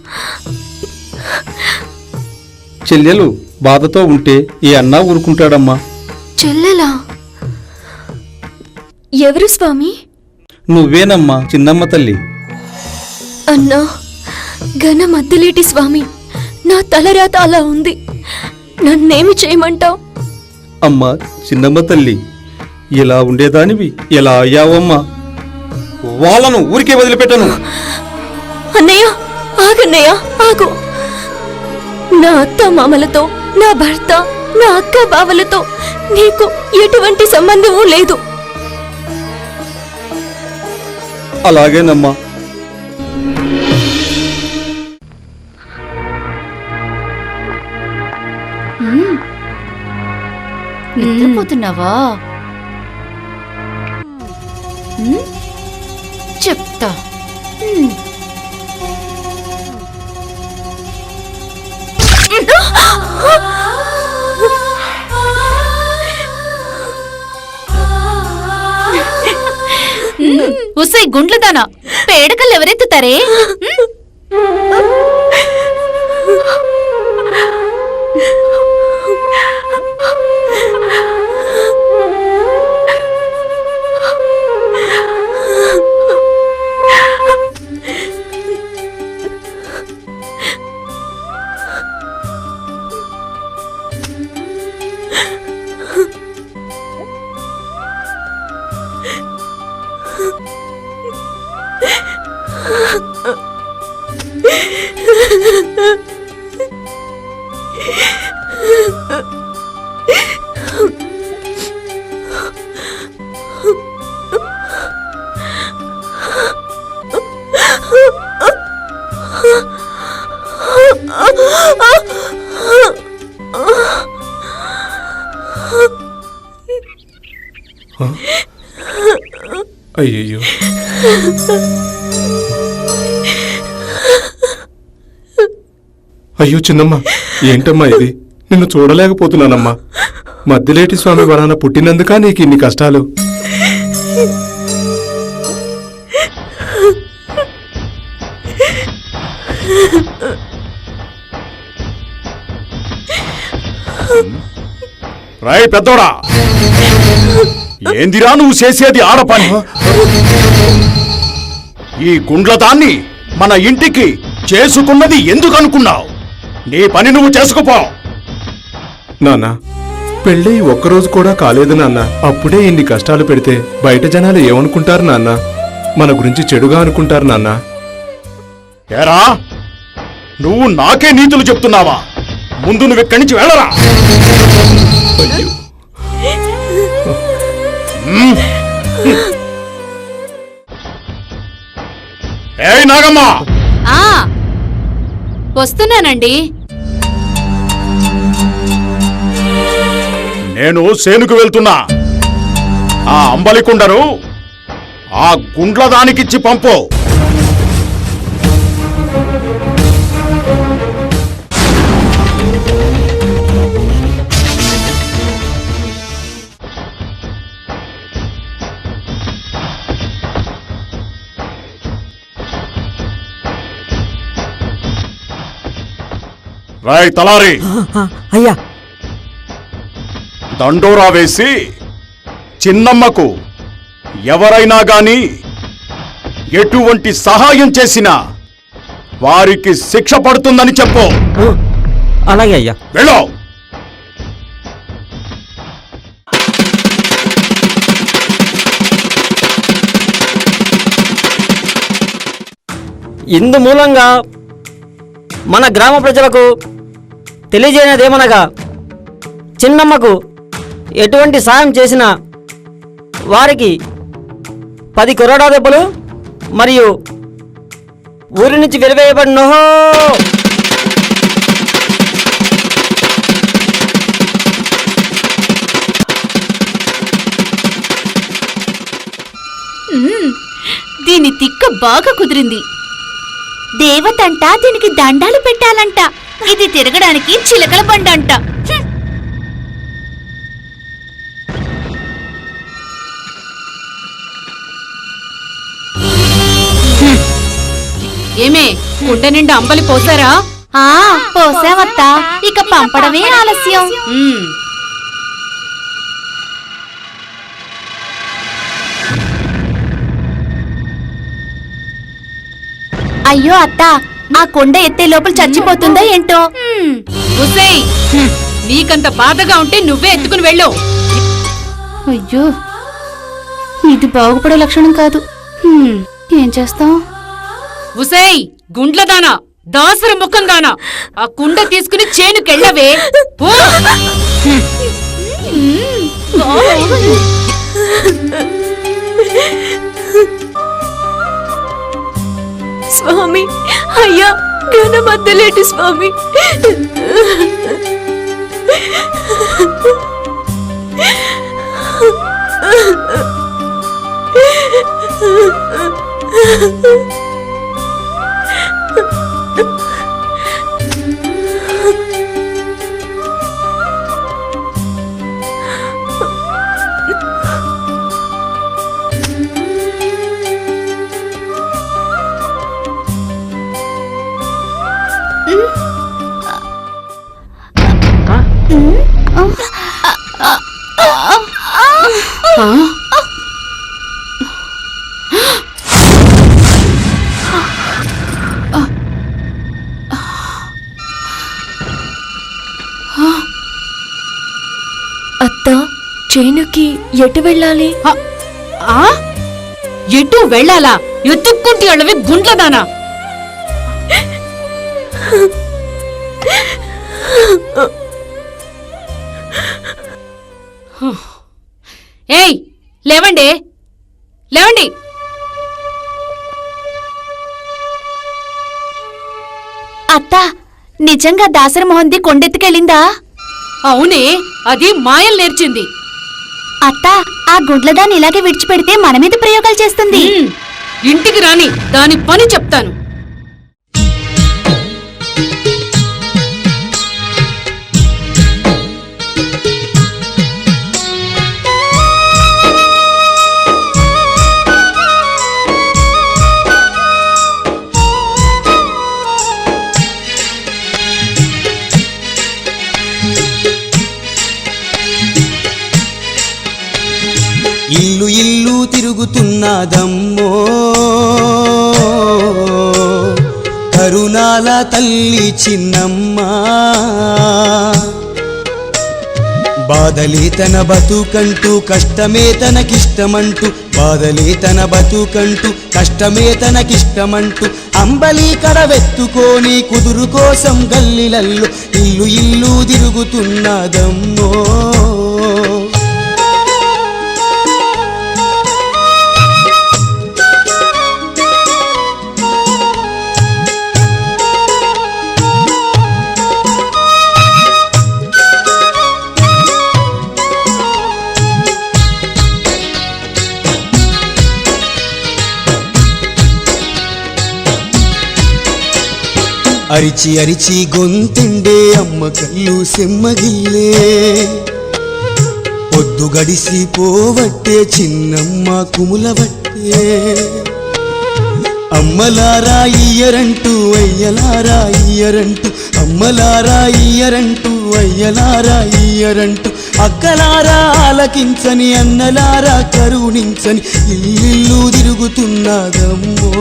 చెల్లెలు బాధతో ఉంటే ఏ అన్నా ఊరుకుంటాడమ్మా. చెల్లెలా? ఎవరు స్వామి? నువ్వేనమ్మా చిన్నమ్మ తల్లి. అన్నా, గణమద్దులేటి స్వామి, నా తలరాత అలా ఉంది. నన్నేమి చేయమంటావు? అమ్మా చిన్నమ్మ తల్లి, ఇలా ఉండేదానివి ఎలా అయ్యావమ్మా? వాళ్ళను ఊరికే వదిలిపెట్టను. అన్నయ్య, ఆగన్నయ్య, ఆగు. నా అత్త మామలతో, నా భర్త, నా అక్క బావలతో నీకు ఎటువంటి సంబంధము లేదు. అలాగేనమ్మా. నిద్రపోతున్నావా? చెప్తా. ఉసై గుండ్లదానా, పేడకలు ఎవరెత్తుతారే? అయ్యయ్యో, అయ్యో చిన్నమ్మ, ఏంటమ్మా ఇది? నిన్ను చూడలేకపోతున్నానమ్మా. మద్దిలేటి స్వామి వరాన పుట్టినందుకా నీకు ఇన్ని కష్టాలు? రాయ్ పెద్దోడా, ఏందిరా నువ్వు చేసేది ఆడపని? ఈ గుండ్లదాన్ని మన ఇంటికి చేసుకున్నది ఎందుకనుకున్నావు? నీ పని నువ్వు చేసుకుపో. నాన్నా, పెళ్ళి ఒక్కరోజు కూడా కాలేదు నాన్న. అప్పుడే ఇన్ని కష్టాలు పెడితే బయట జనాలు ఏమనుకుంటారు నాన్న? మన గురించి చెడుగా అనుకుంటారు నాన్న. ఏరా, నువ్వు నాకే నీతులు చెప్తున్నావా? ముందు నువ్వు ఇక్కడి నుంచి వెళ్ళరా. ఏయ్ నాగమ్మ, వస్తున్నానండి. నేను సేనుకు వెళ్తున్నా. ఆ అంబలికుండను ఆ గుండ్లదానికిచ్చి పంపు. రాయ్ తలారి, అయ్యా, దండోరా వేసి చిన్నమ్మకు ఎవరైనా గాని ఎటువంటి సహాయం చేసినా వారికి శిక్ష పడుతుందని చెప్పు. అలాగే అయ్యా. వెళ్ళు. ఇందు మూలంగా మన గ్రామ ప్రజలకు తెలియజేయనదేమనగా, చిన్నమ్మకు ఎటువంటి సాయం చేసినా వారికి 10 కొరడా దెబ్బలు మరియు ఊరి నుంచి వెలివేయబడినో. దీని తిక్క బాగా కుదిరింది. దేవతంట దీనికి దండాలు పెట్టాలంట. ఇది తిరగడానికి చిలకల బండంట. ఏమే, కుండ నిండా అంబలి పోసారా? పోసావత్తా, ఇక పంపడమే ఆలస్యం. అయ్యో అత్త, ఆ కొండ ఎత్తే లోపల చచ్చిపోతుందో ఏంటో. ఉసేయ్, నీకంత బాధగా ఉంటే నువ్వే ఎత్తుకుని వెళ్ళు. అయ్యో, ఇది బాగుపడే లక్షణం కాదు. ఏం చేస్తాం? ఉసేయ్, గుండ్ల దానా, దాసర ముఖం దానా, ఆ కుండ తీసుకుని చేనుకెళ్ళవే. స్వామి, అయ్యా ఘనమద్దలేటి స్వామి. అత్త, చేనుకి ఎటు వెళ్ళాలి? ఎటు వెళ్ళాలా? ఎత్తుక్కుంటే వెళ్ళవి గుండ్లదానా. ఏయ్, లేవండి, లేవండి. అత్త, నిజంగా దాసరమోహంది కొండెత్తుకెళ్ళిందా? అవునే, అది మాయలు నేర్చింది. అత్త, ఆ గుండ్లదాన్ని ఇలాగే విడిచిపెడితే మన మీద ప్రయోగాలు చేస్తుంది. ఇంటికి రాని, దాని పని చెప్తాను. ఇల్లు ఇల్లు తిరుగుతున్నదమ్మో కరుణాల తల్లి చిన్నమ్మ. బాధలే తన బతుకంటూ కష్టమే తనకిష్టమంటూ, బాధలే తన బతుకంటూ కష్టమే తనకిష్టమంటూ, అంబలి కడవెత్తుకొని కుదురు కోసం గల్లిలల్లు ఇల్లు ఇల్లు తిరుగుతున్నదమ్మో. అరిచి అరిచి గొంతుండే అమ్మ కళ్ళు సెమ్మగిల్లే, పొద్దు గడిసి పోవట్టే చిన్నమ్మ కుములవట్టే. అమ్మలారా ఇయ్యరంటూ అయ్యలారా ఇయ్యరంటూ, అమ్మలారా ఇయ్యరంటూ అయ్యలారా ఇయ్యరంటూ, అక్కలారా ఆలకించని అన్నలారా కరుణించని ఇల్లు తిరుగుతున్నదమ్మో.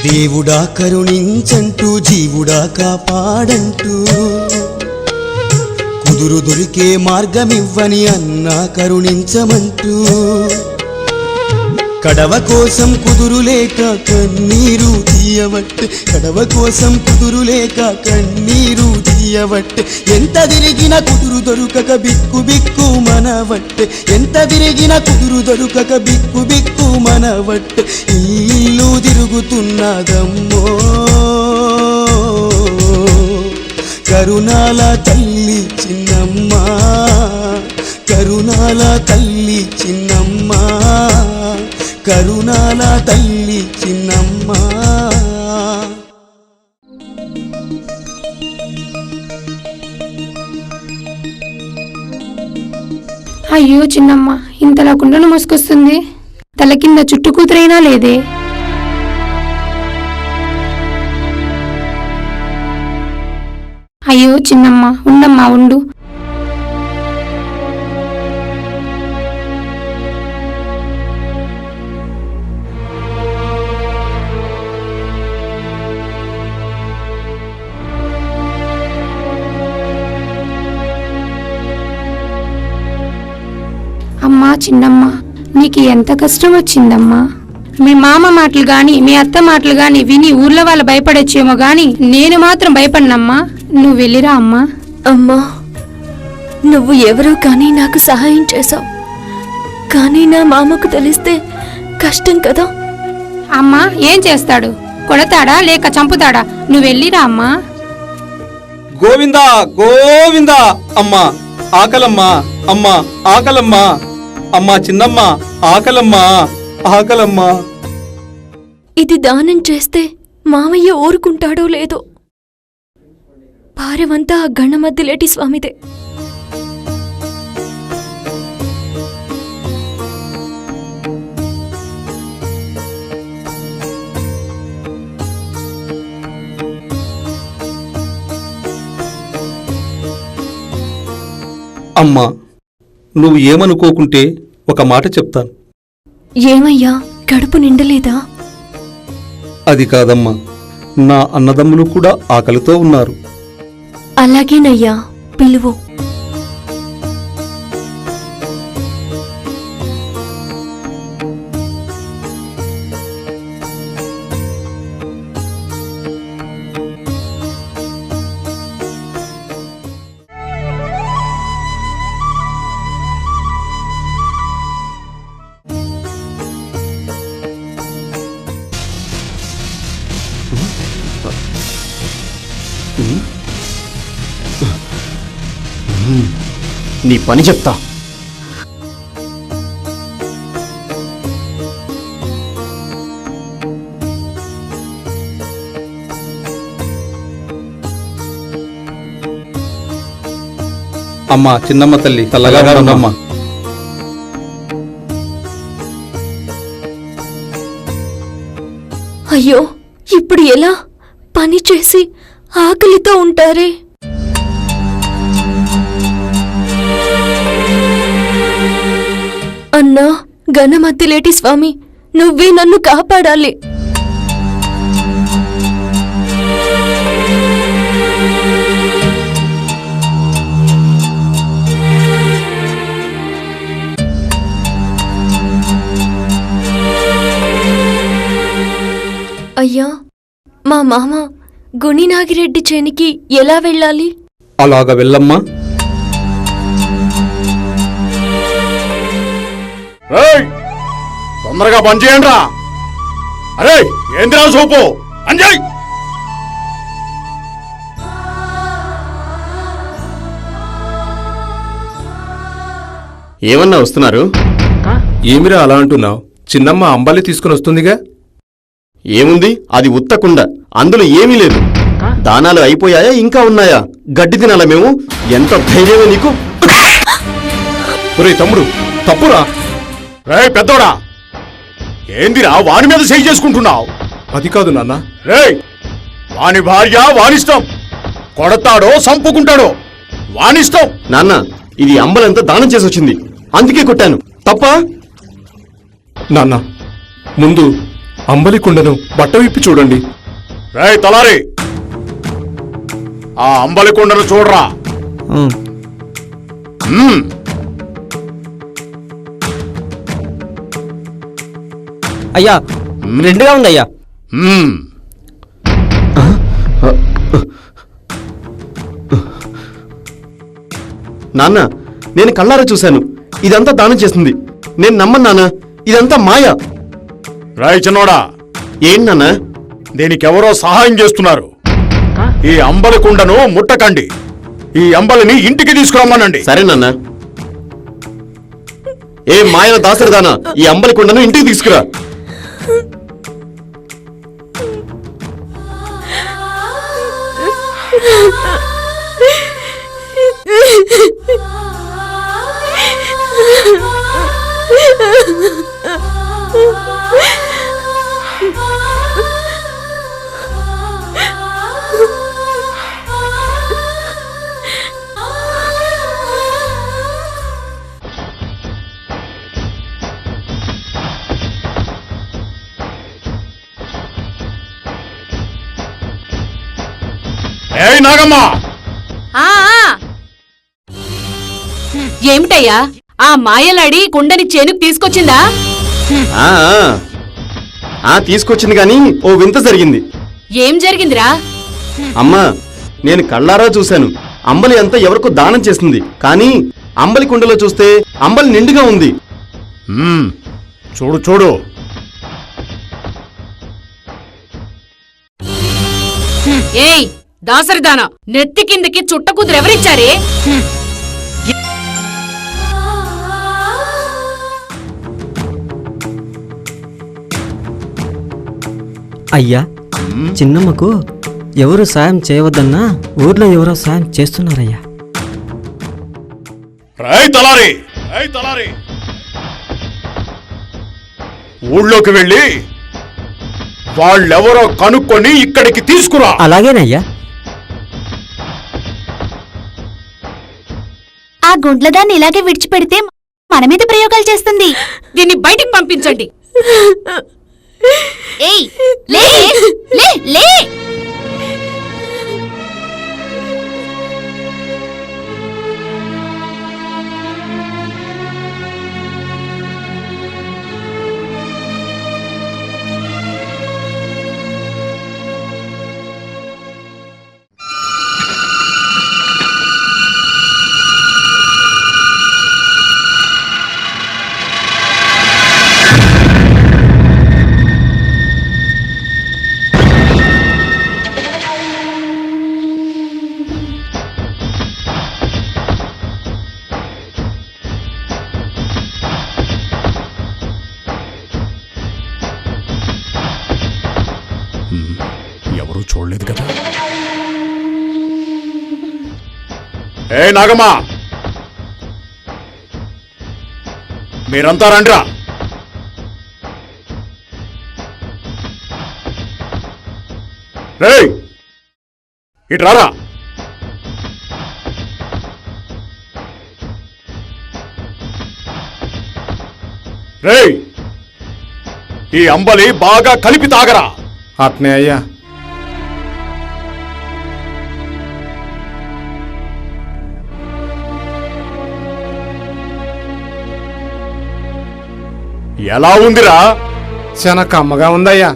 దేవుడా కరుణించంటూ జీవుడా కాపాడంటూ కుదురు దొరికే మార్గమివ్వని అన్నా కరుణించమంటూ కడవ కోసం కుదురు లేక కన్నీరు తీయవట్టే, కడవ కోసం కుదురు లేక కన్నీరు తీయవట్టే. ఎంత తిరిగిన కుదురు దొరుకక బిక్కు బిక్కు మనవట్టే, ఎంత తిరిగిన కుదురు దొరుకక బిక్కు బిక్కు మనవట్టే. ఇల్లు తిరుగుతున్నదమ్మో కరుణాల తల్లి చిన్నమ్మ, కరుణాల తల్లి చిన్నమ్మ, కరుణాల తల్లి చిన్నమ్మ. అయ్యో చిన్నమ్మ, ఇంతలా కుండను మోసుకొస్తుంది. తల కింద చుట్టు కూతురైనా లేదే. అయ్యో చిన్నమ్మ, ఉండమ్మా ఉండు. అమ్మా చిన్నమ్మ, నీకు ఎంత కష్టం వచ్చిందమ్మా. మీ మామ మాటలు గాని మీ అత్త మాటలు గాని విని ఊర్లో వాళ్ళు భయపడొచ్చేమో గాని నేను మాత్రం భయపడినమ్మా. నువ్వు వెళ్ళిరా అమ్మా. అమ్మా, నువ్వు ఎవరో కానీ నాకు సహాయం చేశావు, కానీ నా మామకు తెలిస్తే కష్టం కదా. అమ్మా ఏం చేస్తాడు? కొడతాడా లేక చంపుతాడా? నువ్వు వెళ్ళిరా అమ్మా. గోవిందా గోవిందా. అమ్మా ఆకలమ్మా, అమ్మా ఆకలమ్మా, అమ్మా చిన్నమ్మ ఆకలమ్మా, ఆకలమ్మా. ఇది దానం చేస్తే మామయ్య ఊరుకుంటాడో లేదో. భారమంతా ఆ గణమద్దిలేటి స్వామిదే. అమ్మా నువ్వు ఏమనుకోకుంటే ఒక మాట చెప్తాను. ఏమయ్యా, కడుపు నిండలేదా? అది కాదమ్మా, నా అన్నదమ్ములు కూడా ఆకలితో ఉన్నారు. అలాగేనయ్యా, పిలువు. నీ పని చెప్తా. అమ్మా చిన్నమ్మ తల్లి చల్లగా ఉండమ్మా. అయ్యో, ఇప్పుడు ఎలా? పని చేసి ఆకలితో ఉంటారే. అన్నా గణమద్దిలేటి స్వామి, నువ్వే నన్ను కాపాడాలి. అయ్యా, మా మామ గుణినాగిరెడ్డి చేనికి ఎలా వెళ్ళాలి? అలాగ వెళ్ళమ్మా. తొందరగా పని చేయండి రా. అరే ఏందిరా సోపు అంజయ్. ఏమన్నా వస్తున్నారు? ఏమిరా అలా అంటున్నావు? చిన్నమ్మ అంబలి తీసుకుని వస్తుందిగా. ఏముంది, అది ఉత్త కుండ, అందులో ఏమీ లేదు. దానాలు అయిపోయాయా, ఇంకా ఉన్నాయా? గడ్డి తినాలా మేము? ఎంత ధైర్యమే నీకు? ఒరే తమ్ముడు, తప్పురా. రే పెద్దోడా, ఏందిరా వాని మీద సై చేసుకుంటున్నావు? అది కాదు నాన్న. రే, వాని భార్య వానిష్టం, కొడతాడో సంపుకుంటాడో వానిష్టం. నాన్న, ఇది అంబలంతా దానం చేసి వచ్చింది, అందుకే కొట్టాను. తప్ప? నాన్న, ముందు అంబలి కుండను బట్ట విప్పి చూడండి. రే తలారి, ఆ అంబలి కుండను చూడరా. అయ్యా, రెండుగా ఉంది అయ్యా. నాన్న, నేను కళ్ళారా చూశాను, ఇదంతా దానం చేసింది. నేను నమ్మను నాన్న, ఇదంతా మాయ. రాయ్ చిన్నోడా, ఏంటి నాన్న? దీనికెవరో సహాయం చేస్తున్నారు. ఈ అంబలి కుండను ముట్టకండి, ఈ అంబలిని ఇంటికి తీసుకురమ్మనండి. సరే నాన్న. ఏ మాయల దాసరిదానా, ఈ అంబలి కుండను ఇంటికి తీసుకురా. ఏయ్ నాగమ్మ, ఏమిటయ్యా, ఆ మాయలాడి కుండని చేనుకు తీసుకొచ్చిందా? తీసుకొచ్చింది గాని ఓ వింత జరిగింది. ఏం జరిగిందిరా? అమ్మా, నేను కళ్ళారా చూశాను, అంబలి అంతా ఎవరికో దానం చేసింది. కానీ అంబలి కుండలో చూస్తే అంబలి నిండుగా ఉంది. చూడు చూడు. ఏయ్ దాసరిదానా, నెత్తి కిందకి చుట్ట కుదురు ఎవరిచ్చారే? అయ్యా, చిన్నమ్మకు ఎవరు సాయం చేయవద్దన్నా ఊర్లో ఎవరో సాయం చేస్తున్నారయ్యా. ఊళ్ళోకి వెళ్ళి వాళ్ళెవరో కనుక్కొని ఇక్కడికి తీసుకురా. అలాగేనయ్యా. ఆ గుండ్లదాన్ని ఇలాగే విడిచిపెడితే మన మీద ప్రయోగాలు చేస్తుంది. దీన్ని బయటికి పంపించండి. ఏయ్, లే లే లే. ఎవరూ చూడలేదు కదా. ఏ నాగమ్మ, మీరంతా రండ్రా. రేయ్, ఇటు రారా. రేయ్, ఈ అంబలి బాగా కలిపి తాగరా. అట్నే అయ్యా. ఎలా ఉందిరా? చాలా కమ్మగా ఉందయ్యా.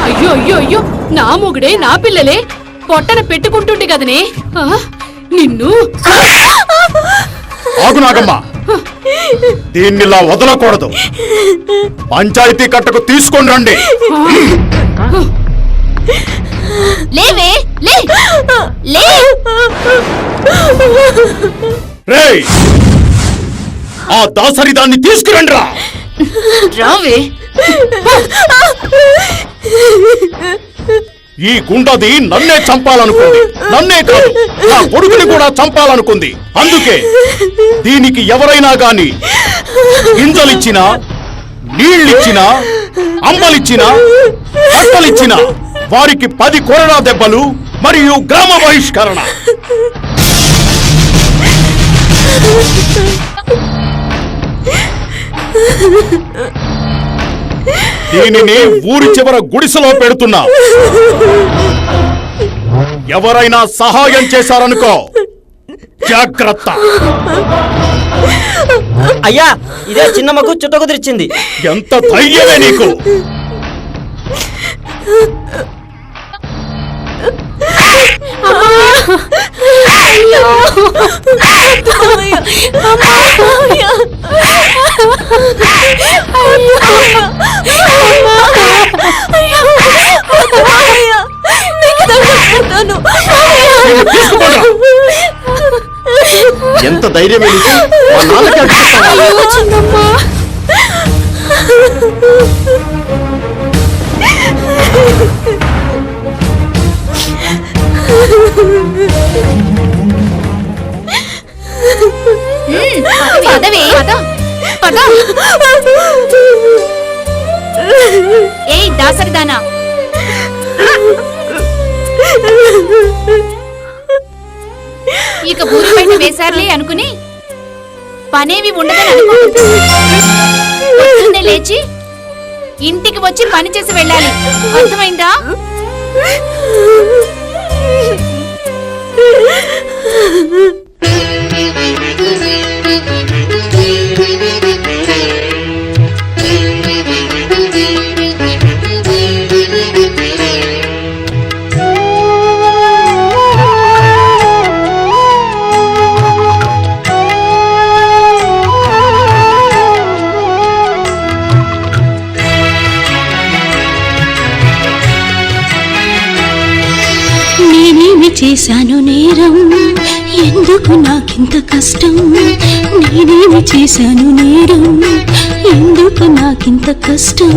అయ్యో అయ్యో అయ్యో, నా మొగుడే నా పిల్లలే పొట్టన పెట్టుకుంటుండే కదనే. నిన్ను ఆగు నాగమ్మ, దీన్నిలా వదలకూడదు. పంచాయతీ కట్టకు తీసుకొని రండి. లేవే లే లే రేయ్, ఆ దాసరి దాన్ని తీసుకురండి రా. రావే. ఈ గుండది నన్నే చంపాలనుకుంది. నన్నే కాదు, నా కొడుకుని కూడా చంపాలనుకుంది. అందుకే దీనికి ఎవరైనా గాని గింజలిచ్చినా, నీళ్ళిచ్చినా, అంబలిచ్చినా, బట్టలిచ్చినా వారికి 10 కొరడా దెబ్బలు మరియు గ్రామ బహిష్కరణ. దీనిని ఊరి చివర గుడిసెలో పెడుతున్నా. ఎవరైనా సహాయం చేశారనుకో జాగ్రత్త. అయ్యా, ఇదే చిన్నమ్మకు చుట్ట కుదిరిచ్చింది. ఎంత ధైర్యమే నీకు? ఎంత ధైర్యమే నీకు? మా నాన్నకి అడ్డుపడతావా? పదవే పద. ఏయ్ దాసరిదానా, ఇక ఊరి బయట వేశారులే అనుకుని పనేవి ఉండదని అనుకో. పొద్దున్నే లేచి ఇంటికి వచ్చి పని చేసి వెళ్ళాలి, అర్థమైందా? నేనేమి చేశాను నేరం, ఎందుకు నాకింత కష్టం? నేనేమి చేశాను నేరం, ఎందుకు నాకింత కష్టం?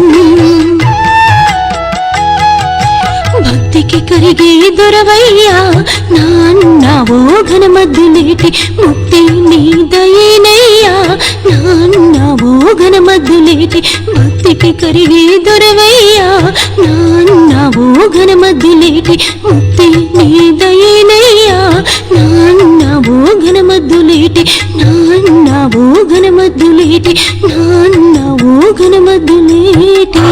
భక్తికి కరిగే దొరవయ్యా, నాన్నావో ఘనమద్దులేటి ముక్తి నీ దయేనయ్యా, నాన్నావో ఘనమద్దులేటి భక్తికి కరిగే దొరవయ్యా, నాన్నావో ఘనమద్దులేటి ముక్తి నీ దయేనయ్యా, నాన్నావో ఘనమద్దులేటి, నాన్నావో ఘనమద్దులేటి, నాన్నావో ఘనమద్దులేటి.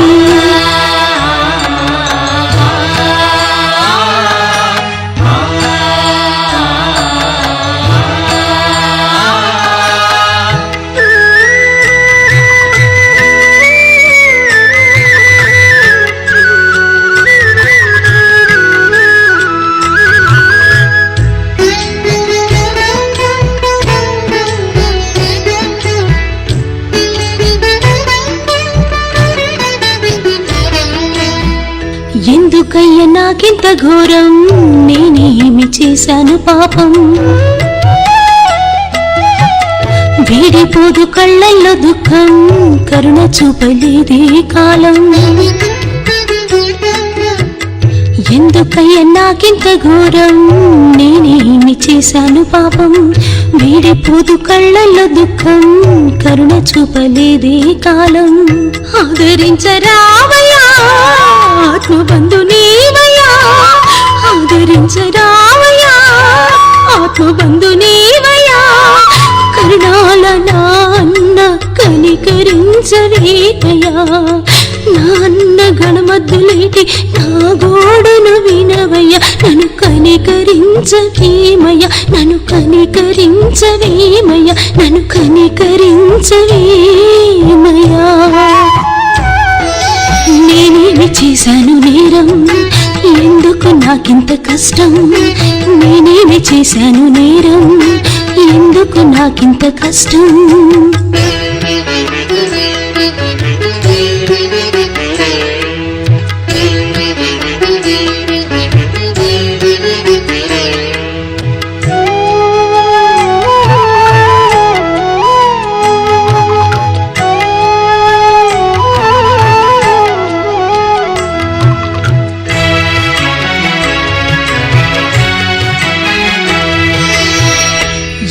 ఎందుకయ్య నాకింత ఘోరం, నేనేమి చేశాను పాపం? వీడిపోదు కళ్ళల్లో దుఃఖం, కరుణ చూపలేదే కాలం. ఎందుకయ్య నాకింత ఘోరం, నేనేమి చేశాను పాపం? వీడిపోదు కళ్ళల్లో దుఃఖం, కరుణ చూపలేదే కాలం. ఆదరించరావయ్యా ఆత్మబంధు నీవయ్యా, ఆదరించరావయ్యా ఆత్మబంధు నీవయ్యా, కరుణాల నాన్న కనికరించవేమయ్యా, నాన్న గణమద్దులేటి నా గోడను వినవయ్యా, నన్ను కనికరించవేమయ్యా, నన్ను కనికరించవేమయ్యా, నన్ను కనికరించవేమయ్యా. నేనేమి చేశాను నేరం, ఎందుకు నాకింత కష్టం? నేనేమి చేశాను నేరం, ఎందుకు ఎందుకు నాకింత కష్టం?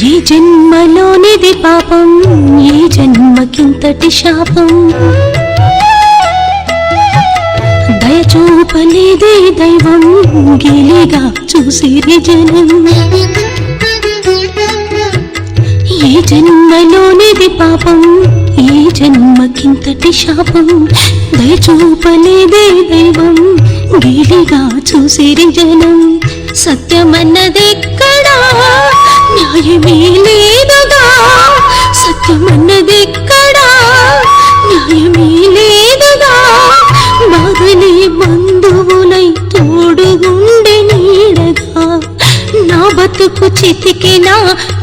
ఈ జన్మలోనిది పాపం, ఈ జన్మకింతటి శాపం. దయచూపలేదే దైవం, గేలిగా చూసిరి జనం. ఈ జన్మలోనిది పాపం, ఈ జన్మకింతటి శాపం. దయచూపలేదే దైవం, గేలిగా చూసిరి జనం. సత్యమన్నదెక్కడా, న్యాయమే లేదుగా. సత్యమన్నదెక్కడా, న్యాయమే లేదుగా. బాధలే బంధువులై తోడుగుండె నీడగా. నా బతుకు చితికినా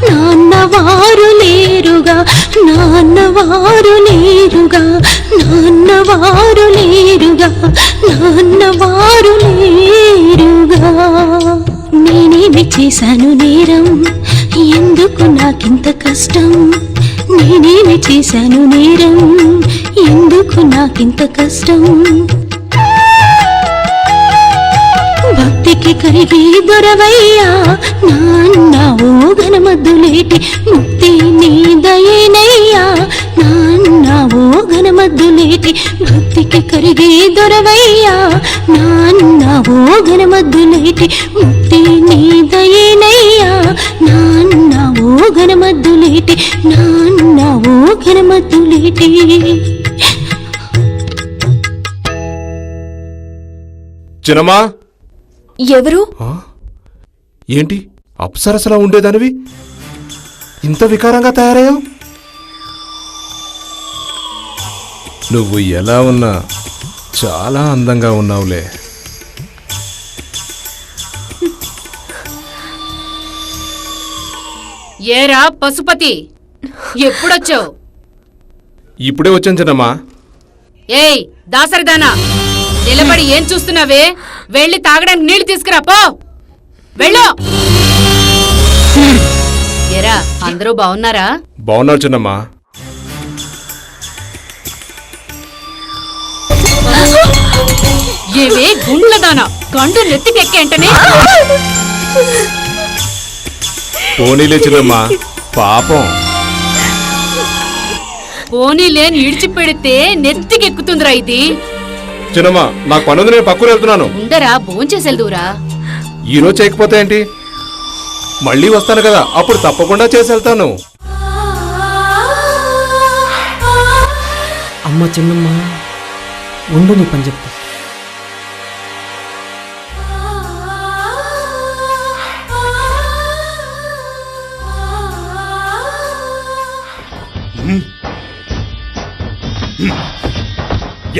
నాన్నవారు లేరుగా, నాన్నవారు లేరుగా, నాన్నవారు లేరుగా, నాన్నవారు లేరుగా. నేనేమి చేశాను నేరం, ఎందుకు నాకింత కష్టం? నేనేమి చేశాను నేరం, ఎందుకు నాకింత కష్టం? భక్తికి కరిగి దొరవయ్యా నాన్న ఓ ఘనమద్దులేటి. ముక్తి నీ దయేనయ్యా నాన్న ఓ ఘనమద్దులేటి. భక్తికి కరిగి దొరవయ్యా నాన్న ఓ ఘనమద్దులేటి. ముక్తి నీ దయేనయ్యా నాన్న ఓ ఘనమద్దులేటి, నాన్న ఓ ఘనమద్దులేటి. చిన్నమ్మా, ఎవరు? ఏంటి అప్సరసలా ఉండేదానివి ఇంత వికారంగా తయారయ్యావు? నువ్వు ఎలా ఉన్నా చాలా అందంగా ఉన్నావులే. ఏరా పశుపతి, ఎప్పుడొచ్చావు? ఇప్పుడే వచ్చాను చిన్నమ్మా. ఏయ్ దాసరిదానా, నిలబడి ఏం చూస్తున్నావే? వెళ్ళి తాగడానికి నీళ్లు తీసుకురా పో. వెళ్ళు. ఏరా అందరూ బాగున్నారా? బాగున్నారు చిన్నమ్మా. ఏవే గుండ్లదానా, గండు నెత్తికెక్కేంటనే? పోనీలే చిన్నమ్మా, పాపం. పోనీలేని ఇడిచిపెడితే నెత్తికెక్కుతుందిరా ఇది. చిన్నమ్మా, నాకు పనుంది, నేను పక్కన వెళ్తున్నాను. ఉండరా, భోంచేసెళ్దురా. ఈరోజు చేయకపోతే ఏంటి, మళ్ళీ వస్తాను కదా, అప్పుడు తప్పకుండా చేసి వెళ్తాను. అమ్మ చిన్నమ్మ, ఉండు నీ పని చెప్తా.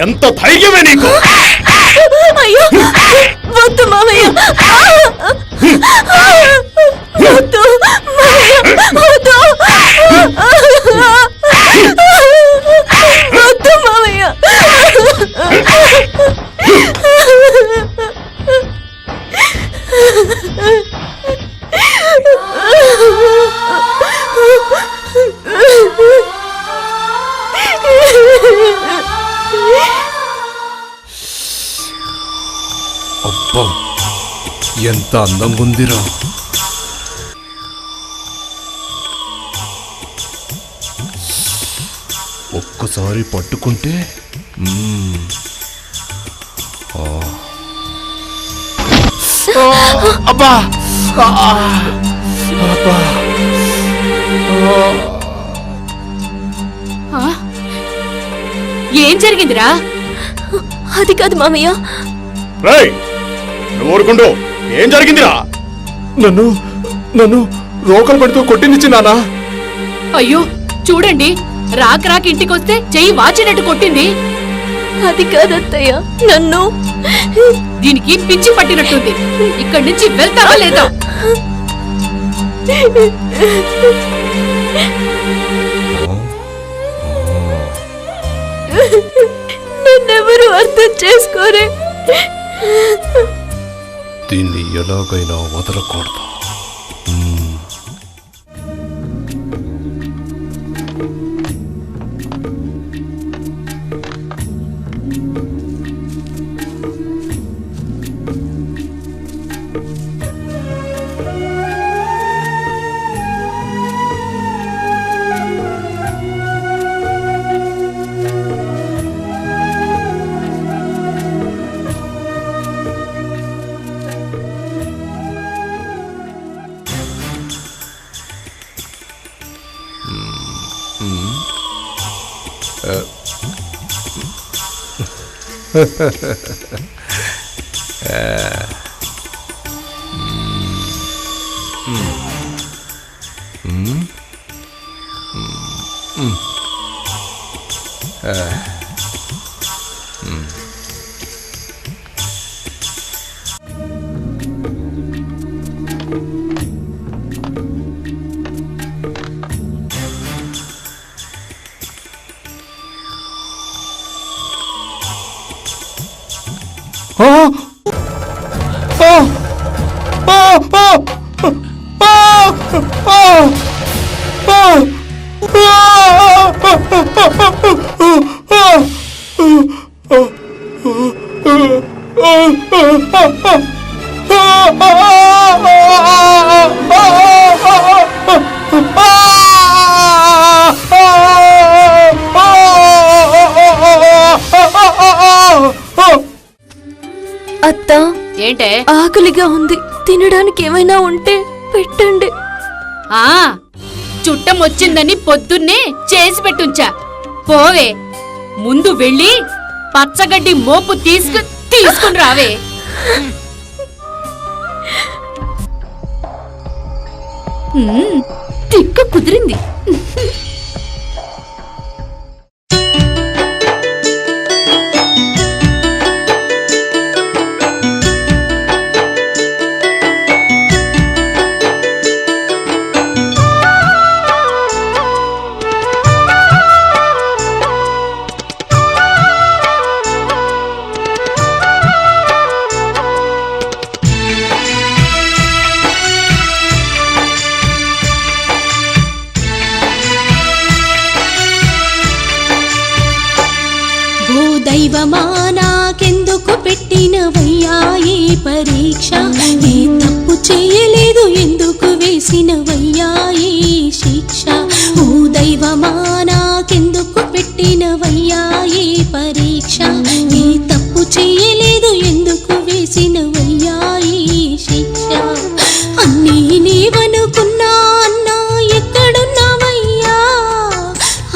ఎంత ధైర్యమే నీకు? అయ్యో వద్దు మామయ్య, వద్దు మామయ్య, వద్దు వద్దు మామయ్య. అబ్బా, ఎంత అందంగా ఉందిరా. ఒక్కసారి పట్టుకుంటే అబ్బా అబ్బా. ఏం జరిగిందిరా? అది కాదు మామయ్య. నువ్వు ఊరుకుంటూ ఏం జరిగిందిరా? నన్ను నన్ను రోకలు పడుతూ కొట్టింది నానా. అయ్యో చూడండి, రాక ఇంటికొస్తే చెయ్యి వాచినట్టు కొట్టింది. అది కాదత్తయ్య, నన్ను. దీనికి పిచ్చి పట్టినట్టుంది. ఇక్కడి నుంచి వెళ్తావా లేదా? నన్నెవరు అర్థం చేసుకోరే. దీన్ని ఎలాగైనా వదలకూడదు. అత్త, ఏంటే ఆకలిగా ఉంది, తినడానికి ఏమైనా ఉంటే పెట్టండి. ఆ చుట్టం వచ్చిందని పొద్దున్నే చేసి పెట్టుంచా. పోవే, ముందు వెళ్ళి పచ్చగడ్డి మోపు తీసుకుని రావే. తిక్క కుదిరింది. దైవమా నాకెందుకు పెట్టినవయ్యా ఈ పరీక్ష? నీ తప్పు చేయలేదు, ఎందుకు వేసినవయ్యా ఈ శిక్ష? ఓ దైవమా నాకెందుకు పెట్టినవయ్యా ఈ పరీక్ష? నీ తప్పు చేయలేదు, ఎందుకు వేసినవయ్యా ఈ శిక్ష? అన్నీ నీవనుకున్నా అన్నా ఎక్కడున్నావయ్యా?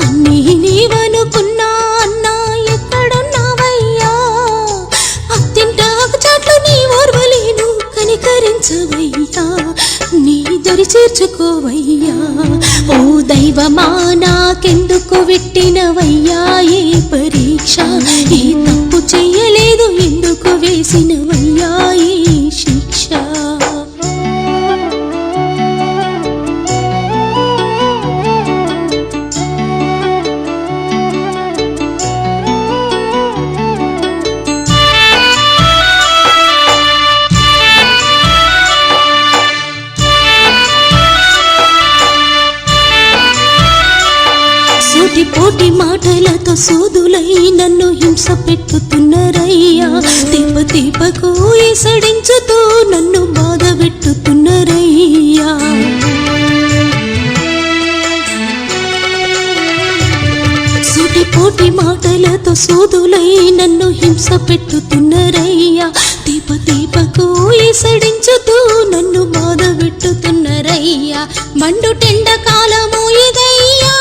అన్నీ నీవనుకున్నా అన్నా ఎక్కడున్నావయ్యా? అత్తింటాకు చాట్లు నీ ఓర్వలేను, కనికరించవయ్యా, నీ దరి చేర్చుకోవయ్యా. ఓ దైవమా నాకెందుకు పెట్టినవయ్యా ఈ పరీక్ష? ఈ తప్పు చెయ్యలేదు, ఎందుకు వేసినవయ్యా ఈ శిక్ష? సూటిపోటి మాటలతో సూదులై నన్ను హింస పెట్టుతున్నరయ్యా. తీప తీపకు ఈసడించుతూ నన్ను బాధ పెట్టుతున్నరయ్యా. సూటిపోటి మాటలతో సూదులై నన్ను హింస పెట్టుతున్నరయ్యా. తీప తీపకు ఈసడించుతూ నన్ను బాధ పెట్టుతున్నరయ్యా. మండుటెండ కాలము ఇదయ్యా,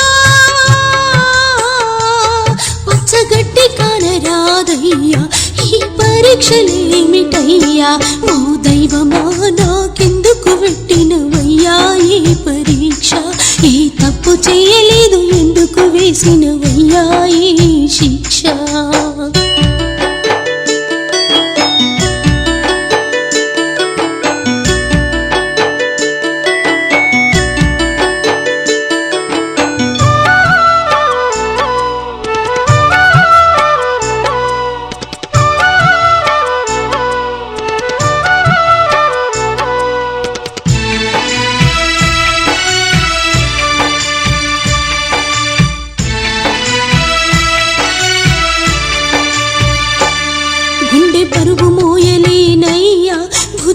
పచ్చగడ్డి కానరాదయ్యా. ఈ పరీక్షలేమిటయ్యా? ఓ దైవమా నాకెందుకు పెట్టినవయ్యా ఈ పరీక్ష? ఈ తప్పు చేయలేదు, ఎందుకు వేసినవయ్యా ఈ శిక్ష?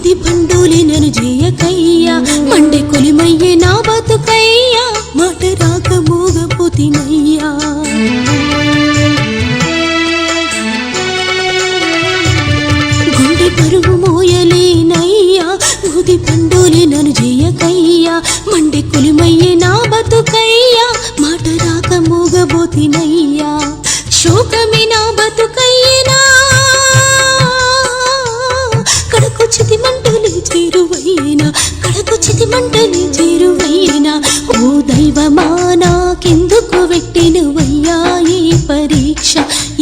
గుది పండులి నన్ను చేయకయ్యా మండే కొలిమయ్యే నా బతుకయ్యా మాట రాక మోగపోతినయ్యా గుండె పరుగు మోయలేనయ్యా గుది పండులి నన్ను చేయకయ్యా మండే కొలిమయ్యే నా బతుకయ్యా మాట రాక మోగబోతినయ్యా శోకమే నా బతుకయ్యనా కడకు చితి మంటలే చేరువయ్యేనా కడకు చితి మంటలే చేరువయ్యేనా ఓ దైవమా నాకెందుకు పెట్టినవయ్యా ఈ పరీక్ష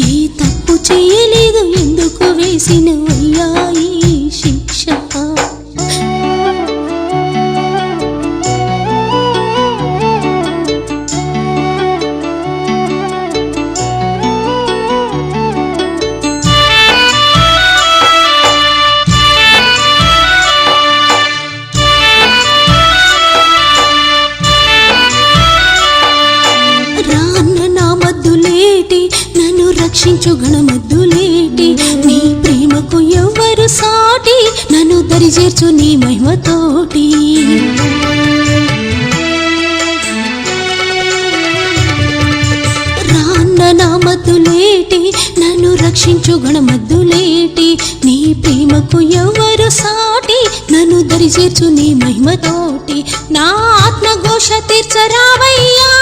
ఏ తప్పు చేయలేదు ఎందుకు వేసినవయ్యా ఈ శిక్ష రక్షించు గణమద్దులేటి నీ ప్రేమకు ఎవ్వరు సాటి నన్ను దరిచేర్చు నీ మహిమతోటి రాన్న నా మద్దులేటి నన్ను రక్షించు గణమద్దులేటి నీ ప్రేమకు ఎవ్వరు సాటి నన్ను దరిచేర్చు నీ మహిమతోటి నా ఆత్మఘోష తీర్చరావయ్యా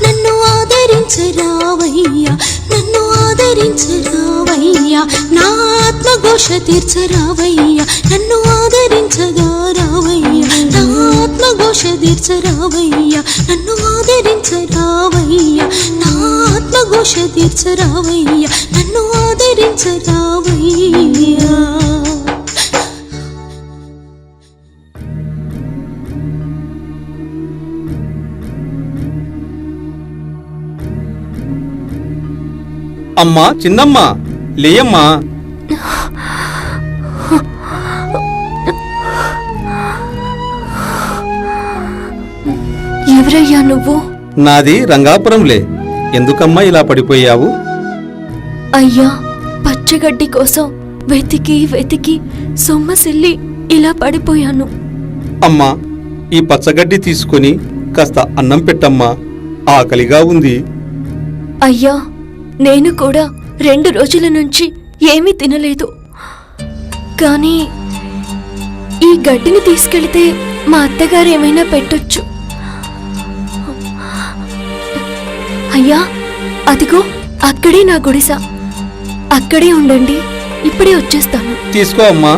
నన్ను ఆదరించరావయ్యా నన్ను ఆదరించరావయ్యా నా ఆత్మఘోష తీర్చరావయ్యా నన్ను ఆదరించగా రావయ్యా నా ఆత్మఘోష తీర్చరావయ్యా నన్ను ఆదరించరావయ్యా నా ఆత్మఘోష తీర్చరావయ్యా నన్ను ఆదరించరావయ్యా అమ్మా చిన్నమ్మా లేయమ్మా ఎవరయ్యా నువ్వు? నాది రంగాపురంలే. ఎందుకమ్మా ఇలా పడిపోయావు? అయ్యా, పచ్చగడ్డి కోసం వెతికి వెతికి సొమ్మసిల్లి ఇలా పడిపోయాను. అమ్మా, ఈ పచ్చగడ్డి తీసుకొని కాస్త అన్నం పెట్టమ్మా, ఆకలిగా ఉంది. అయ్యా, నేను కూడా 2 రోజుల నుంచి ఏమీ తినలేదు. కానీ ఈ గడ్డిని తీసుకెళ్తే మా అత్తగారు ఏమైనా పెట్టొచ్చు. అయ్యా, అదిగో అక్కడే నా గుడిస. అక్కడే ఉండండి, ఇప్పుడే వచ్చేస్తాను. తీసుకో అమ్మా.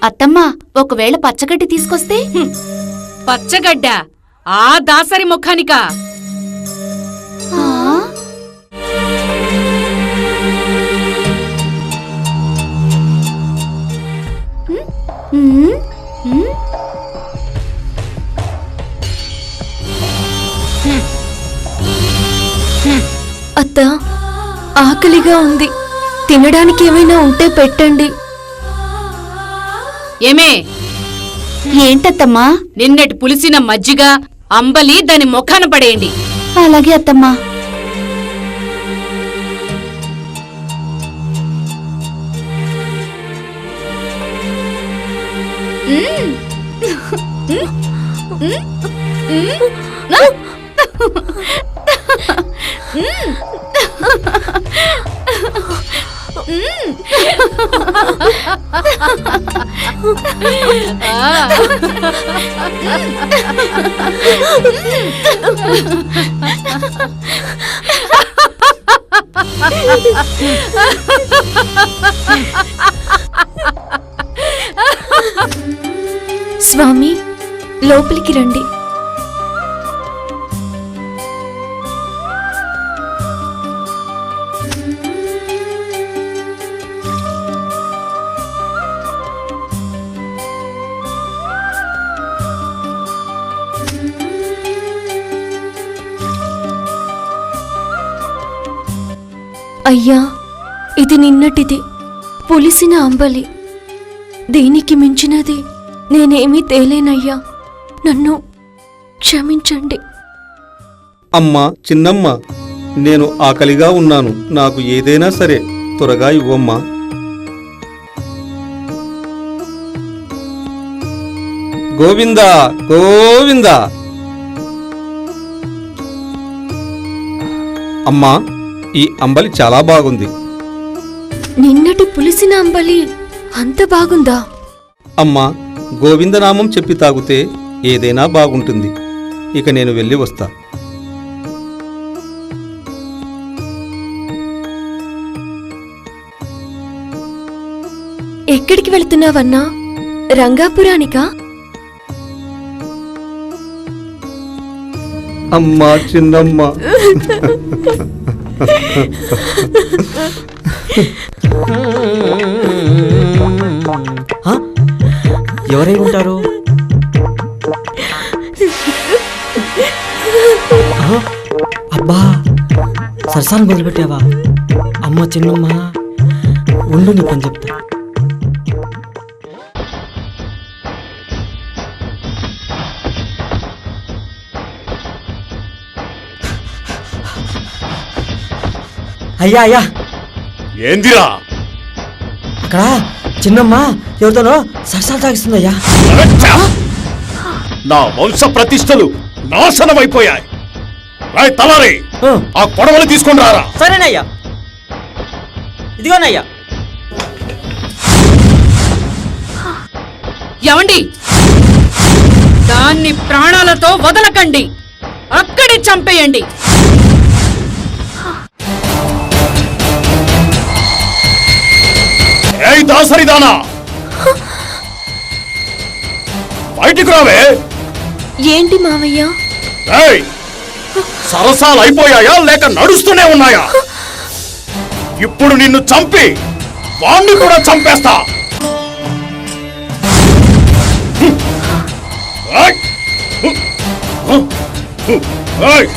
అత్తమ్మా, ఒకవేళ పచ్చగడ్డి తీసుకొస్తే? పచ్చగడ్డ ఆ దాసరి ముఖానికా? అత్త, ఆకలిగా ఉంది. తినడానికి ఏమైనా ఉంటే పెట్టండి. ఏమే? ఏంటత్తమ్మా? నిన్నటి పులిసిన మజ్జిగ, అంబలి దాని ముఖాన పడేయండి. అలాగే అత్తమ్మా. స్వామి, లోపలికి రండి. అయ్యా, ఇది నిన్నటిది. పులిసిన అంబలి. దీనికి మించినది నేనేమీ తేలేనయ్యా. నన్ను క్షమించండి. అమ్మా చిన్నమ్మ, నేను ఆకలిగా ఉన్నాను. నాకు ఏదైనా సరే త్వరగా ఇవ్వమ్మా. గోవిందా గోవిందా. అమ్మా, ఈ అంబలి చాలా బాగుంది. నిన్నటి పులిసిన అంబలి అంత బాగుందా? అమ్మా, గోవిందనామం చెప్పి తాగితే ఏదైనా బాగుంటుంది. ఇక నేను వెళ్ళి వస్తా. ఎక్కడికి వెళ్తున్నావన్నా? రంగాపురానికా? అమ్మా చిన్నమ్మ. ఎవరై ఉంటారు? అబ్బా, సరసాలు మొదలుపెట్టావా? అమ్మ చిన్నమ్మ, ఉండు నీ పని చెప్తా. అయ్యా అయ్యా, ఏందిరా? అక్కడ చిన్నమ్మ ఎవరితోనో సరసాలు తాగిస్తుందయ్యా. నా వంశ ప్రతిష్టలు నాశనమైపోయాయి. రాయ్ తలారి, ఆ కొడవలు తీసుకొని రారా. సరేనయ్యా, ఇదిగోనయ్యా. ఎవండి, దాన్ని ప్రాణాలతో వదలకండి, అక్కడే చంపేయండి. ఏయ్ దాసరిదానా, బయటికి రావే. ఏంటి మావయ్య? ఏయ్, సరసాలు అయిపోయాయా లేక నడుస్తూనే ఉన్నాయా? ఇప్పుడు నిన్ను చంపి వాణ్ణి కూడా చంపేస్తా. ఏయ్! ఏయ్!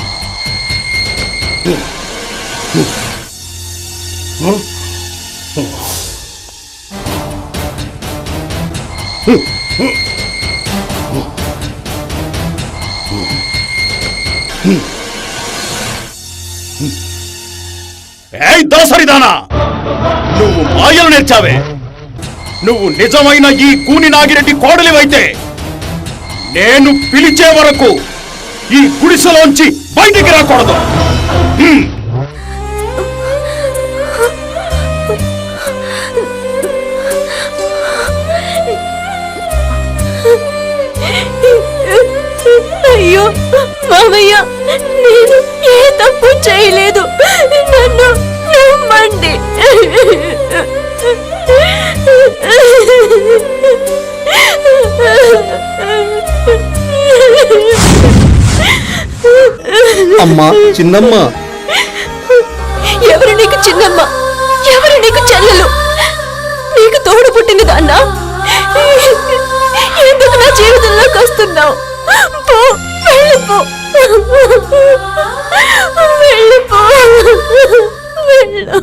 ఏయ్ దాసరిదానా, నువ్వు మాయలు నేర్చావే. నువ్వు నిజమైన ఈ కూని నాగిరెడ్డి కోడలివైతే నేను పిలిచే వరకు ఈ గుడిసెలోంచి బయటికి రాకూడదు. అయ్యో మామయ్య, నేను ఏ తప్పు చేయలేదు. నన్ను నమ్మండి. అమ్మా చిన్నమ్మ. ఎవరు నీకు చిన్నమ్మ? ఎవరు నీకు చెల్లెలు? నీకు తోడు పుట్టిన దాన్నా? ఎందుకు నా జీవితంలోకి వస్తున్నావు? పో, వెళ్ళిపో, వెళ్ళిపో, వెళ్ళు.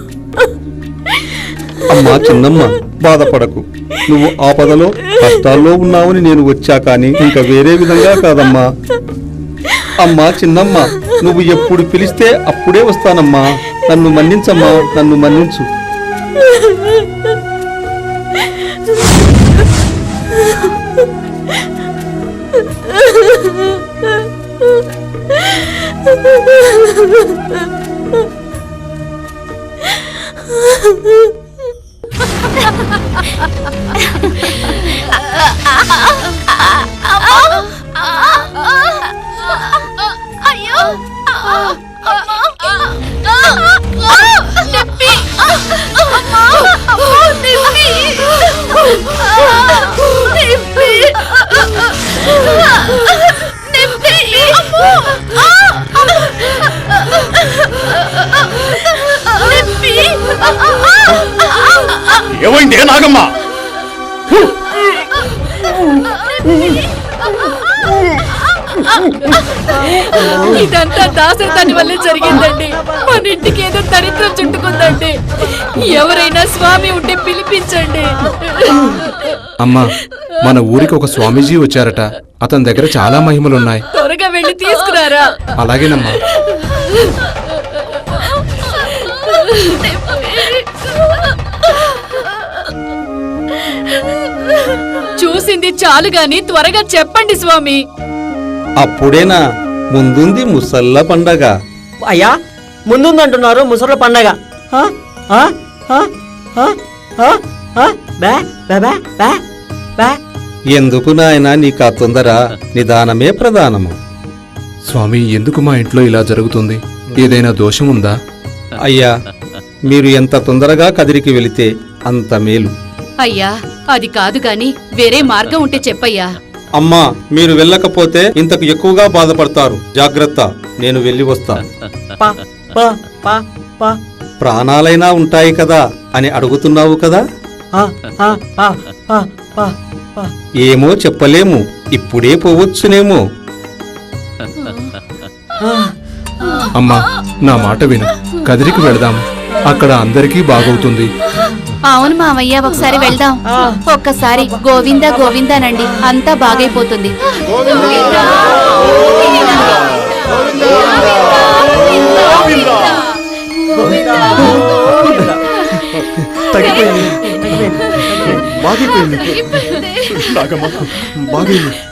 అమ్మా చిన్నమ్మ, బాధపడకు. నువ్వు ఆపదలో కష్టాల్లో ఉన్నావని నేను వచ్చా, కానీ ఇంకా వేరే విధంగా కాదమ్మా. అమ్మా చిన్నమ్మ, నువ్వు ఎప్పుడు పిలిస్తే అప్పుడే వస్తానమ్మా. నన్ను మన్నించమ్మా, నన్ను మన్నించు. అయ్యో, నొప్పి, ఏమైందే నాగమ్మ? ఇదంతా దాసరి వల్లే జరిగిందండి. మన ఇంటికి ఏదో దరిద్రం చుట్టుకుందండి. ఎవరైనా స్వామి ఉంటే పిలిపించండి. అమ్మా, మన ఊరికి ఒక స్వామీజీ వచ్చారట. అతని దగ్గర చాలా మహిమలున్నాయి. త్వరగా వెళ్ళి తీసుకురారా. అలాగేనమ్మా. చూసింది చాలు గాని త్వరగా చెప్పండి స్వామి. అప్పుడేనా? ముందుంది ముసల్ల పండగ. అయ్యా, ముందుందంటున్నారు ముసళ్ళ పండగ. ఆ? ఆ? ఆ? ఆ? ఆ? ఆ? బే బే బే బే బే. ఎందుకు నాయనా నీకు ఆ తొందర? నిదానమే ప్రధానము. స్వామి, ఎందుకు మా ఇంట్లో ఇలా జరుగుతుంది? ఏదైనా దోషం ఉందా? అయ్యా, మీరు ఎంత తొందరగా కదిరికి వెళితే అంత మేలు. అయ్యా, అది కాదు గాని వేరే మార్గం ఉంటే చెప్పయ్యా. అమ్మా, మీరు వెళ్ళకపోతే ఇంతకు ఎక్కువగా బాధపడతారు. జాగ్రత్త, నేను వెళ్ళి వస్తా. పా పా పా పా. ప్రాణాలైనా ఉంటాయి కదా అని అడుగుతున్నావు కదా? ఆ, ఆ, ఆ, ఆ, ఆ, ఆ. ఏమో చెప్పలేము, ఇప్పుడే పోవచ్చునేమో. అమ్మా, నా మాట విను. కదిరికి వెళదాం. అక్కడ అందరికీ బాగవుతుంది. అవును మావయ్య, ఒకసారి వెళ్దాం. ఒక్కసారి గోవిందా గోవిందానండి, అంతా బాగైపోతుంది.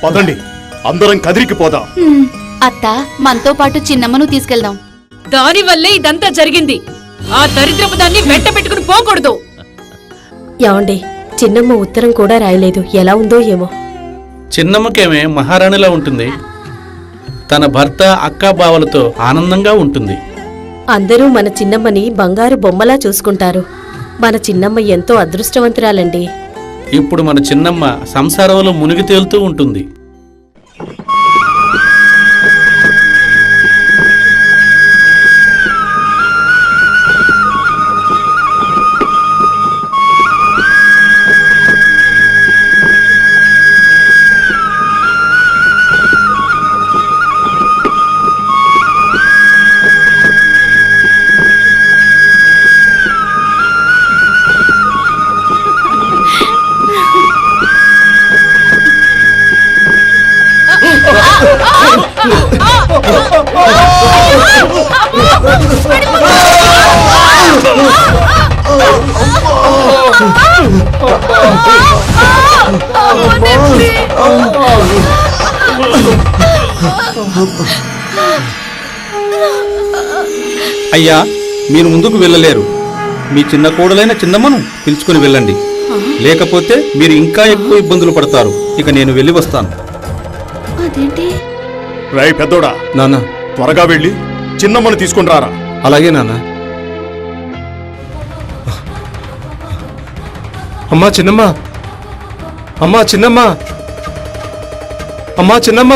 పదండి, అందరం కదిరికి పోదాం. అత్త, మనతో పాటు చిన్నమ్మను తీసుకెళ్దాం. దాని వల్లే ఇదంతా జరిగింది. ఆ దరిద్రపు దాన్ని వెంట పెట్టుకుని పోకూడదు. ఏమండి, చిన్నమ్మ ఉత్తరం కూడా రాయలేదు. ఎలా ఉందో ఏమో. చిన్నమ్మకేమే మహారాణిలా ఉంటుంది. తన భర్త అక్కా బావలతో ఆనందంగా ఉంటుంది. అందరూ మన చిన్నమ్మని బంగారు బొమ్మలా చూసుకుంటారు. మన చిన్నమ్మ ఎంతో అదృష్టవంతురాలండి. ఇప్పుడు మన చిన్నమ్మ సంసారంలో మునిగి తేలుతూ ఉంటుంది. అయ్యా, మీరు ముందుకు వెళ్ళలేరు. మీ చిన్న కోడలైన చిన్నమ్మను పిలుచుకుని వెళ్ళండి. లేకపోతే మీరు ఇంకా ఎక్కువ ఇబ్బందులు పడతారు. ఇక నేను వెళ్ళి వస్తాను. అదేంటి? రై పెద్దోడా, నాన్న, త్వరగా వెళ్ళి చిన్నమ్మను తీసుకుని రారా. అలాగే నాన్న. అమ్మా చిన్నమ్మ, అమ్మా చిన్నమ్మ, అమ్మా చిన్నమ్మ.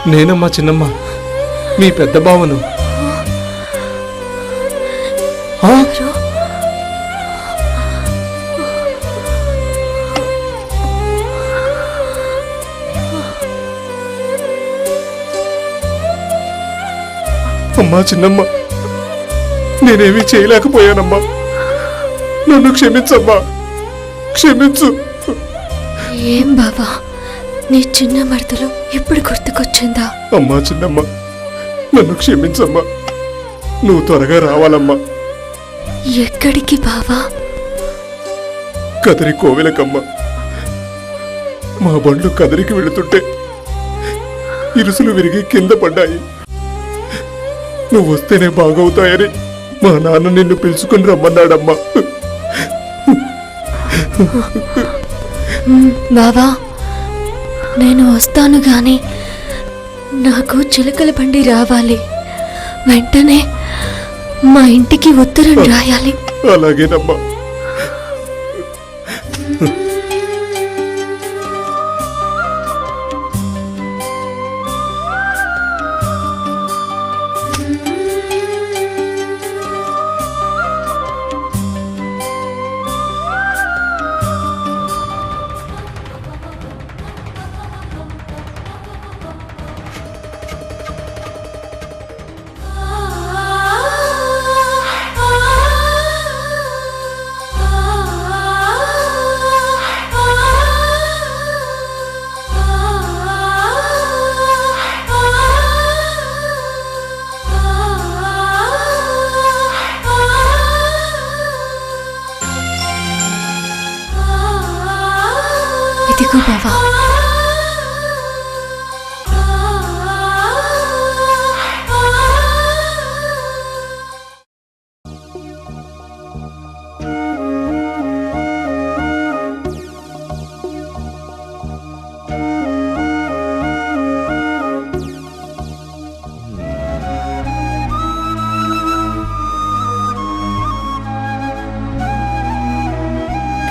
నేనమ్మా చిన్నమ్మ, మీ పెద్ద బావను. అమ్మా చిన్నమ్మ, నేనేమీ చేయలేకపోయానమ్మా. నన్ను క్షమించమ్మా, క్షమించు. ఏం బావా, నీ చిన్న మడతలు ఎప్పుడు గుర్తుకొచ్చిందా? అమ్మా చిన్నమ్మ, నన్ను క్షమించమ్మా. నువ్వు త్వరగా రావాలమ్మా. ఎక్కడికి బావా? కదిరి కోవెలకమ్మా. మా బండ్లు కదిరికి వెళుతుంటే ఇరుసులు విరిగి కింద పడ్డాయి. నువ్వు వస్తేనే బాగవుతాయని మా నాన్న నిన్ను పిలుచుకుని రమ్మన్నాడమ్మా. బావా, నేను వస్తాను గాని నాకు చిలకల బండి రావాలి. వెంటనే మా ఇంటికి ఉత్తరం రాయాలి. అలాగేనమ్మా. ఇదిగో బావా.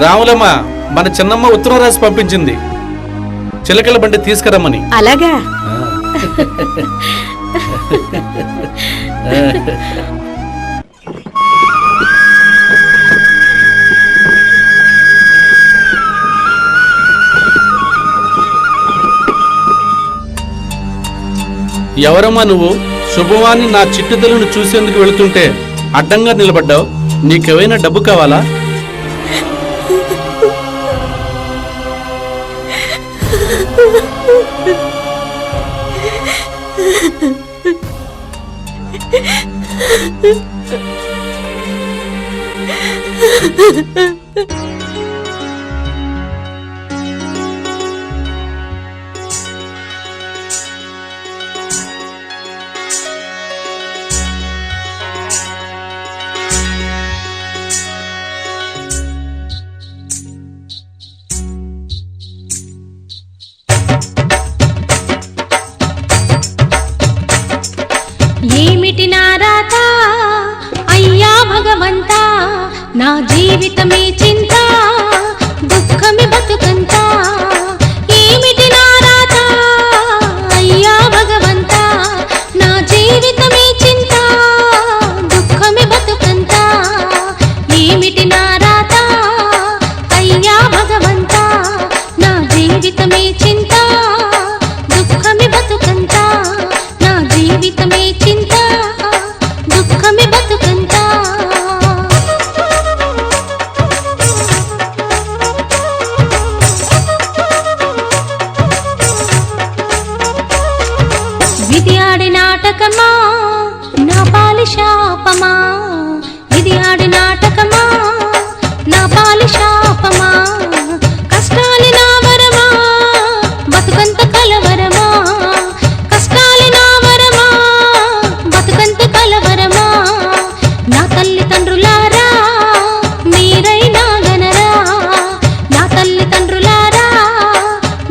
రాములమ్మ, మన చిన్నమ్మ ఉత్తరం రాసి పంపించింది చిలకల బండి తీసుకురమ్మని. అలాగా? ఎవరమ్మా నువ్వు? శుభవాన్ని నా చిట్టుదలను చూసేందుకు వెళుతుంటే అడ్డంగా నిలబడ్డావు. నీకేమైనా డబ్బు కావాలా? ఏమిటి నా రాత అయ్యా భగవంతా, నా జీవితమే చింత, దుఃఖమే బతుకంతా. ఏమిటి నా రాత అయ్యా భగవంతా, నా జీవితమే చింత, దుఃఖమే బతుకంతా. ఏమిటి నా రాత అయ్యా భగవంతా, నా జీవితమే చింత, దుఃఖమే బతుకంతా. నా జీవితమే చింత, దుఃఖమే బతుకంతా. విధి ఆడి నాటకమా, నా పాలి శాపమా. విధి ఆడి నాటకమా, నా పాలి శాపమా. కష్టాలి నా వరమా, బతుకంత కలవరమా. కష్టాలి నా వరమా, బతుకంత కలవరమా. నా తల్లిదండ్రులారా మీరైనా గనరా, నా తల్లిదండ్రులారా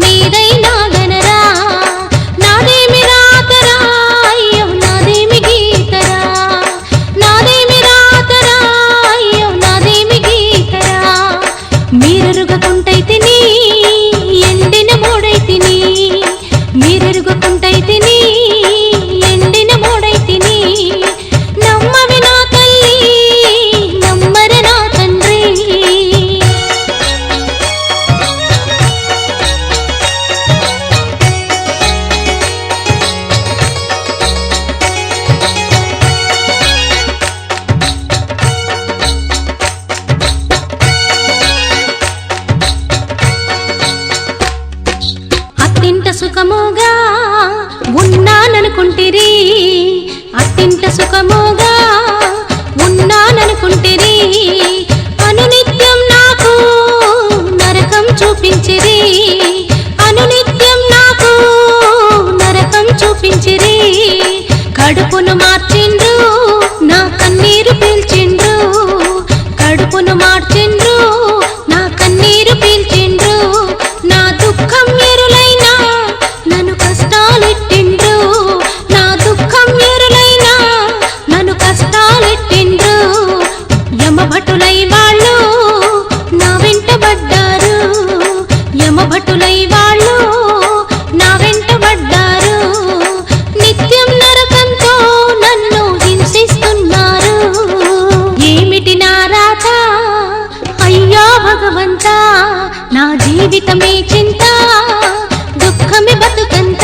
మీరైనా గనరా. నాదేమి రాతరా అయ్యో నాదేమి గీతరా, నాదేమి రాతరా అత్తింట సుఖముగా ఉన్నాననుకుంటిరి, అత్తింట సుఖముగా ఉన్నాననుకుంటిరి, అనునిత్యం నాకు నరకం చూపించిరి, అనునిత్యం నాకు నరకం చూపించిరి. కడుపును మార్చిండ్రు, నా కన్నీరు పీల్చిండ్రు, కడుపును మార్చిండ్రు, నా కన్నీరు పీల్చిండ్రు. నా దుఃఖం ఎరులైనా నన్ను కష్టాలెట్టిండ్రు, నా దుఃఖం ఎరులైనా నన్ను కష్టాలెట్టిండ్రు. యమభటులై వాళ్ళు నా వెంటబడ్డారు, యమభటులై వాళ్ళు నా వెంటబడ్డారు. నిత్యం నరకంతో నన్ను హింసిస్తున్నారు. ఏమిటి నా రాత అయ్యా భగవంతా, నా జీవితమే చింత, దుఃఖమే బతుకంత.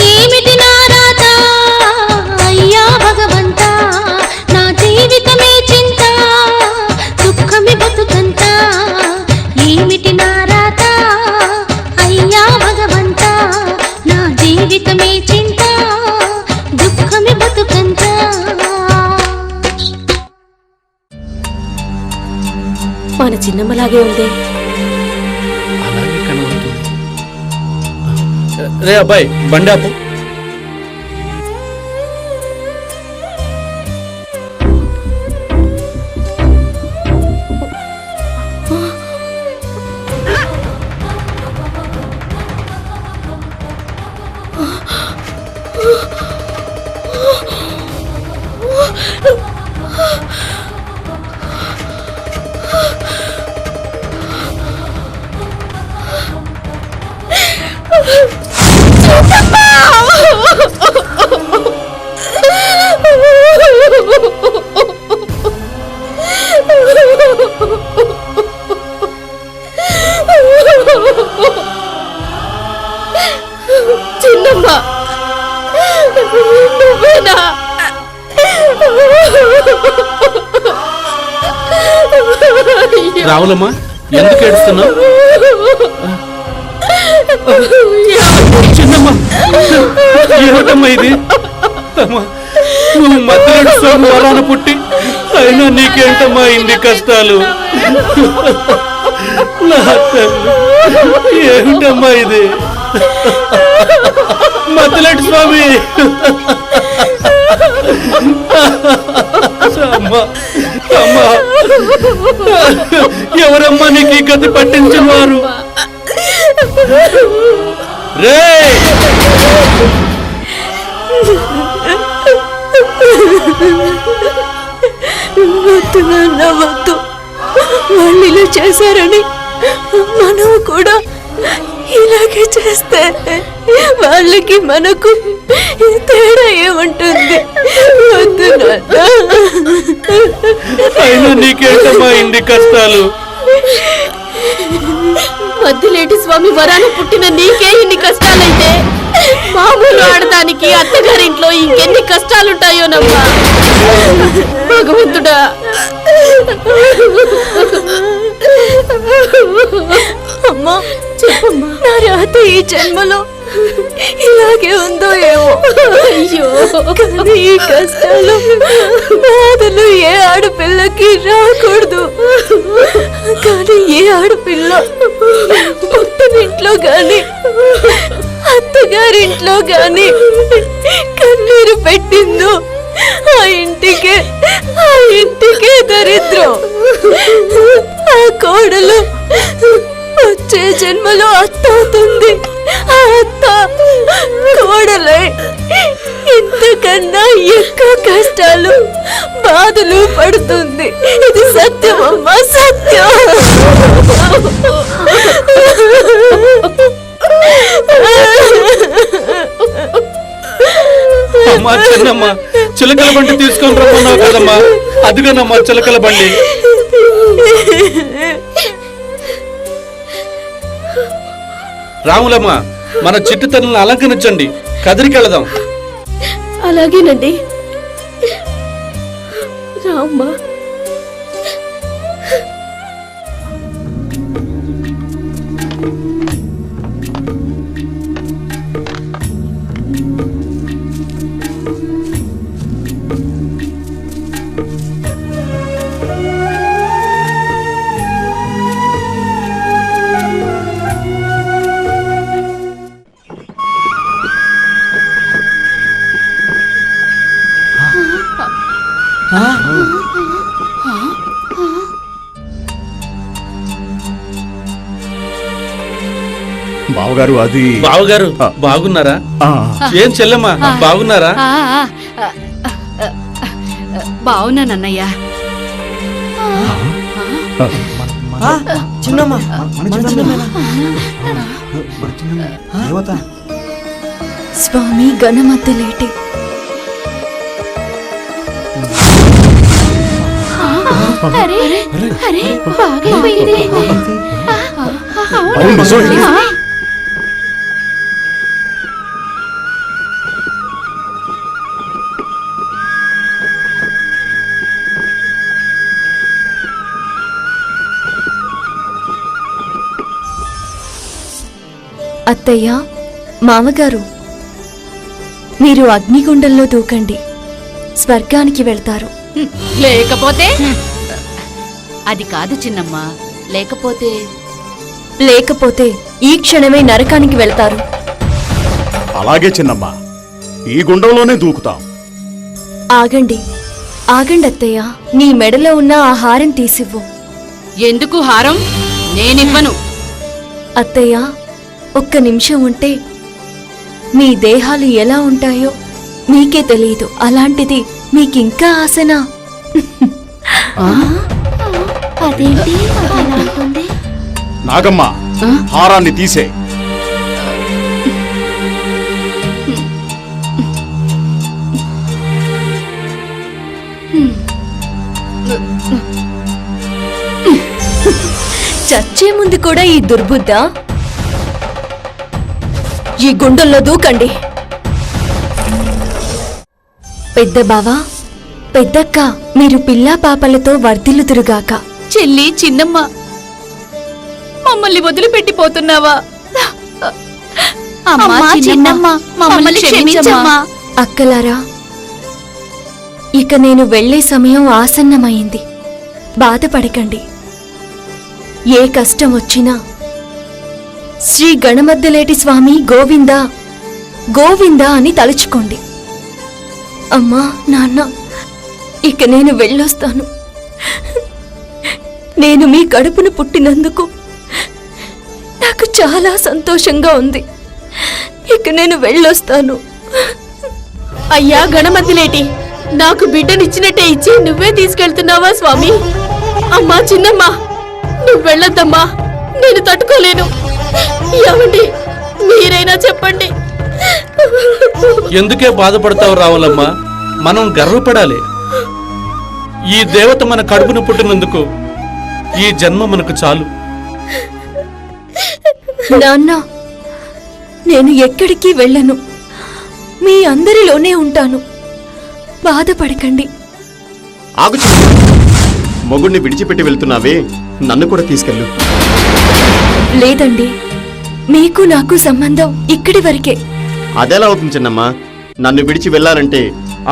ఏమిటి నా రాత అయ్యా భగవంతా, నా జీవితమే చింత, దుఃఖమే బతుకంత. ఏమిటి నా రాత అయ్యా భగవంతా, నా జీవితమే చింత, దుఃఖమే బతుకంత. మన చిన్నమ్మలాగే ఉంది. అలాగే కనబడుతుంది. రే అబ్బాయి బండి ఆపు. చిన్నమ్మ, నువ్వేనా? రావులమ్మా, ఎందుకు ఏడుస్తున్నావు? చిన్నమ్మా, ఏమిటమ్మా ఇది? అమ్మా, నువ్వు మధ్యలో స్వామి వరాన పుట్టి అయినా నీకేంటమ్మా ఇన్ని కష్టాలు? నా తల్లి, ఏమిటమ్మా ఇది? మధ్యలేటి స్వామి, అమ్మా అమ్మా, ఎవరమ్మా నీకు ఈ గతి పట్టించిన వారు? రే వద్దు నాన్న, వద్దు. వాళ్ళు ఇలా చేశారని మనం కూడా ఇలాగే చేస్తే వాళ్ళకి మనకు తేడా ఏముంటుంది? వద్దు నాన్న. అయినా నీకేంటమ్మా ఇన్ని కష్టాలు? మధ్యలేటి స్వామి వరాన పుట్టిన నీకే ఇన్ని కష్టాలైతే మామూలు ఆడదానికి అత్తగారింట్లో ఇంకెన్ని కష్టాలుంటాయోనమ్మా. భగవంతుడా, అమ్మా చెప్పమ్మా, నా రాత ఈ జన్మలో ఇలాగే ఉందో ఏమో. అయ్యో, కానీ ఈ కష్టాలు బాధలు ఏ ఆడపిల్లకి రాకూడదు. కానీ ఏ ఆడపిల్ల పుట్టినింట్లో గాని అత్తగారింట్లో గాని కన్నీరు పెట్టిందో ఆ ఇంటికే దరిద్రం. ఆ కోడలు వచ్చే జన్మలో అత్త అవుతుంది. ఆ అత్త కోడలై ఇంతకన్నా ఎక్కువ కష్టాలు బాధలు పడుతుంది. ఇది సత్యమమ్మా, సత్యం. అమ్మా చిన్నమ్మ, చిలకల బండి తీసుకొని రమ్మన్నావు కదమ్మా, అదిగోనమ్మా చిలకల బండి. రాములమ్మ, మన చిట్టు తల్లిని అలంకరించండి, కదిరికెళదాం. అలాగేనండి. రామ్మా. బావగారు అది బావగారు బాగున్నారా? ఏం చెల్లెమ్మా బాగున్నారా? బాగున్నానన్నయ్యా. చిన్నమ్మ స్వామి గణమద్దలేటి. అత్తయ్య, మామగారు, మీరు అగ్నిగుండంలో దూకండి, స్వర్గానికి వెళ్తారు. లేకపోతే అది కాదు చిన్నమ్మ. లేకపోతే ఈ క్షణమే నరకానికి వెళ్తారు. అలాగే చిన్నమ్మ, ఈ గుండంలోనే దూకుతాం. ఆగండి అత్తయ్య, నీ మెడలో ఉన్న ఆ హారం తీసివ్వు. ఎందుకు హారం? నేనివ్వను. అత్తయ్య, ఒక్క నిమిషం ఉంటే మీ దేహాలు ఎలా ఉంటాయో మీకే తెలియదు. అలాంటిది మీకింకా ఆశనా? అదేంటి అలా ఉంటుంది? నాగమ్మ, హారాన్ని తీసే. చచ్చే ముందు కూడా ఈ దుర్బుద్ధ. ఈ గుండెల్లో దూకండి. పెద్ద బావా, పెద్దక్క, మీరు పిల్లా పాపలతో వర్ధిల్లుదురుగాక. చెల్లి, చిన్నమ్మ, మమ్మల్ని వదిలిపెట్టిపోతున్నావా? అమ్మా చిన్నమ్మ, మమ్మల్ని క్షమించమ్మా. అక్కలారా, ఇక నేను వెళ్లే సమయం ఆసన్నమైంది. బాధపడకండి. ఏ కష్టం వచ్చినా శ్రీ గణమద్దలేటి స్వామి గోవిందా గోవిందా అని తలుచుకోండి. అమ్మా, నాన్న, ఇక నేను వెళ్ళొస్తాను. నేను మీ కడుపును పుట్టినందుకు నాకు చాలా సంతోషంగా ఉంది. ఇక నేను వెళ్ళొస్తాను. అయ్యా గణమద్దలేటి, నాకు బిడ్డనిచ్చినట్టే ఇచ్చి నువ్వే తీసుకెళ్తున్నావా స్వామి? అమ్మా చిన్నమ్మ, నువ్వు వెళ్ళొద్దమ్మా, నేను తట్టుకోలేను. ఏమండి, మీరైనా చెప్పండి. ఎందుకే బాధపడతావు రావులమ్మ? మనం గర్వపడాలి. ఈ దేవత మన కడుపును పుట్టినందుకు ఈ జన్మ మనకు చాలు. నాన్న, నేను ఎక్కడికి వెళ్ళను. మీ అందరిలోనే ఉంటాను. బాధపడకండి. ఆగు, మొగుడిని విడిచిపెట్టి వెళ్తున్నావే, నన్ను కూడా తీసుకెళ్ళు. లేదండి, మీకు నాకు సంబంధం ఇక్కడి వరకే. అదెలా అవుతుంది చిన్నమ్మా? నన్ను విడిచి వెళ్ళాలంటే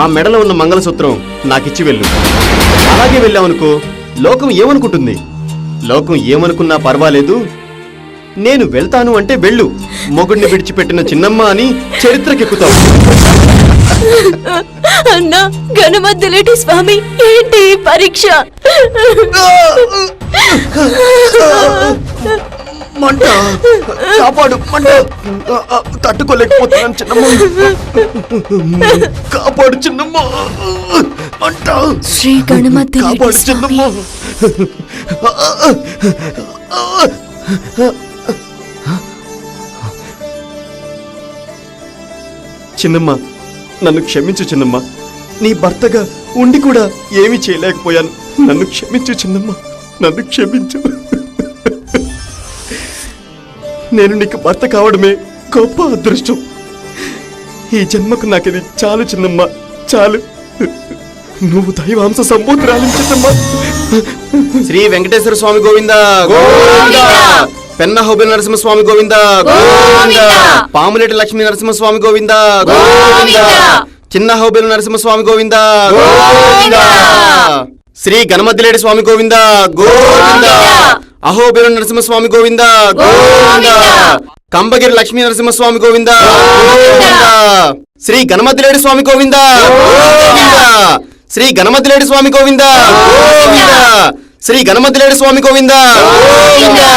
ఆ మెడలో ఉన్న మంగళసూత్రం నాకిచ్చి వెళ్ళు. అలాగే వెళ్ళావనుకో, లోకం ఏమనుకుంటుంది? లోకం ఏమనుకున్నా పర్వాలేదు, నేను వెళ్తాను అంటే వెళ్ళు. మొగుడిని విడిచిపెట్టిన చిన్నమ్మ అని చరిత్రకెక్కుతావు. అన్నా గణమద్దలేటి స్వామి, ఏంటి పరీక్ష? మంట, కాపాడు, మంట తట్టుకోలేకపోతున్నాను చిన్నమ్మ, కాపాడు చిన్నమ్మ, మంట, శ్రీ గణమద్దలేటి కాపాడు చిన్నమ్మ. చిన్నమ్మ, నన్ను క్షమించు చిన్నమ్మ. నీ భర్తగా ఉండి కూడా ఏమీ చేయలేకపోయాను. నన్ను క్షమించు చిన్నమ్మ, నన్ను క్షమించు. నేను నీకు భర్త కావడమే గొప్ప అదృష్టం. ఈ జన్మకు నాకిది చాలు చిన్నమ్మ, చాలు. నువ్వు దైవాంశ సంబూతురాలు చిన్నమ్మ. శ్రీ వెంకటేశ్వర స్వామి గోవిందా గోవిందా, పెన్న హోబిల్ నరసింహస్వామి గోవిందా గోవిందా, పాములేటి లక్ష్మీ నరసింహస్వామి గోవిందా గోవిందా, చిన్న హోబిల్ నరసింహస్వామి గోవిందా గోవిందా, శ్రీ గణమద్దలేటి స్వామి గోవిందా గోవిందా, అహోబిల్ నరసింహస్వామి గోవిందా గోవిందా, కంబగిరి లక్ష్మీ నరసింహస్వామి గోవిందా గోవిందా, శ్రీ గణమద్దలేటి స్వామి గోవిందా గోవిందా, శ్రీ గణమద్దలేటి స్వామి గోవిందా గోవిందా, శ్రీ గణమద్దలేటి స్వామి గోవిందా గోవిందా.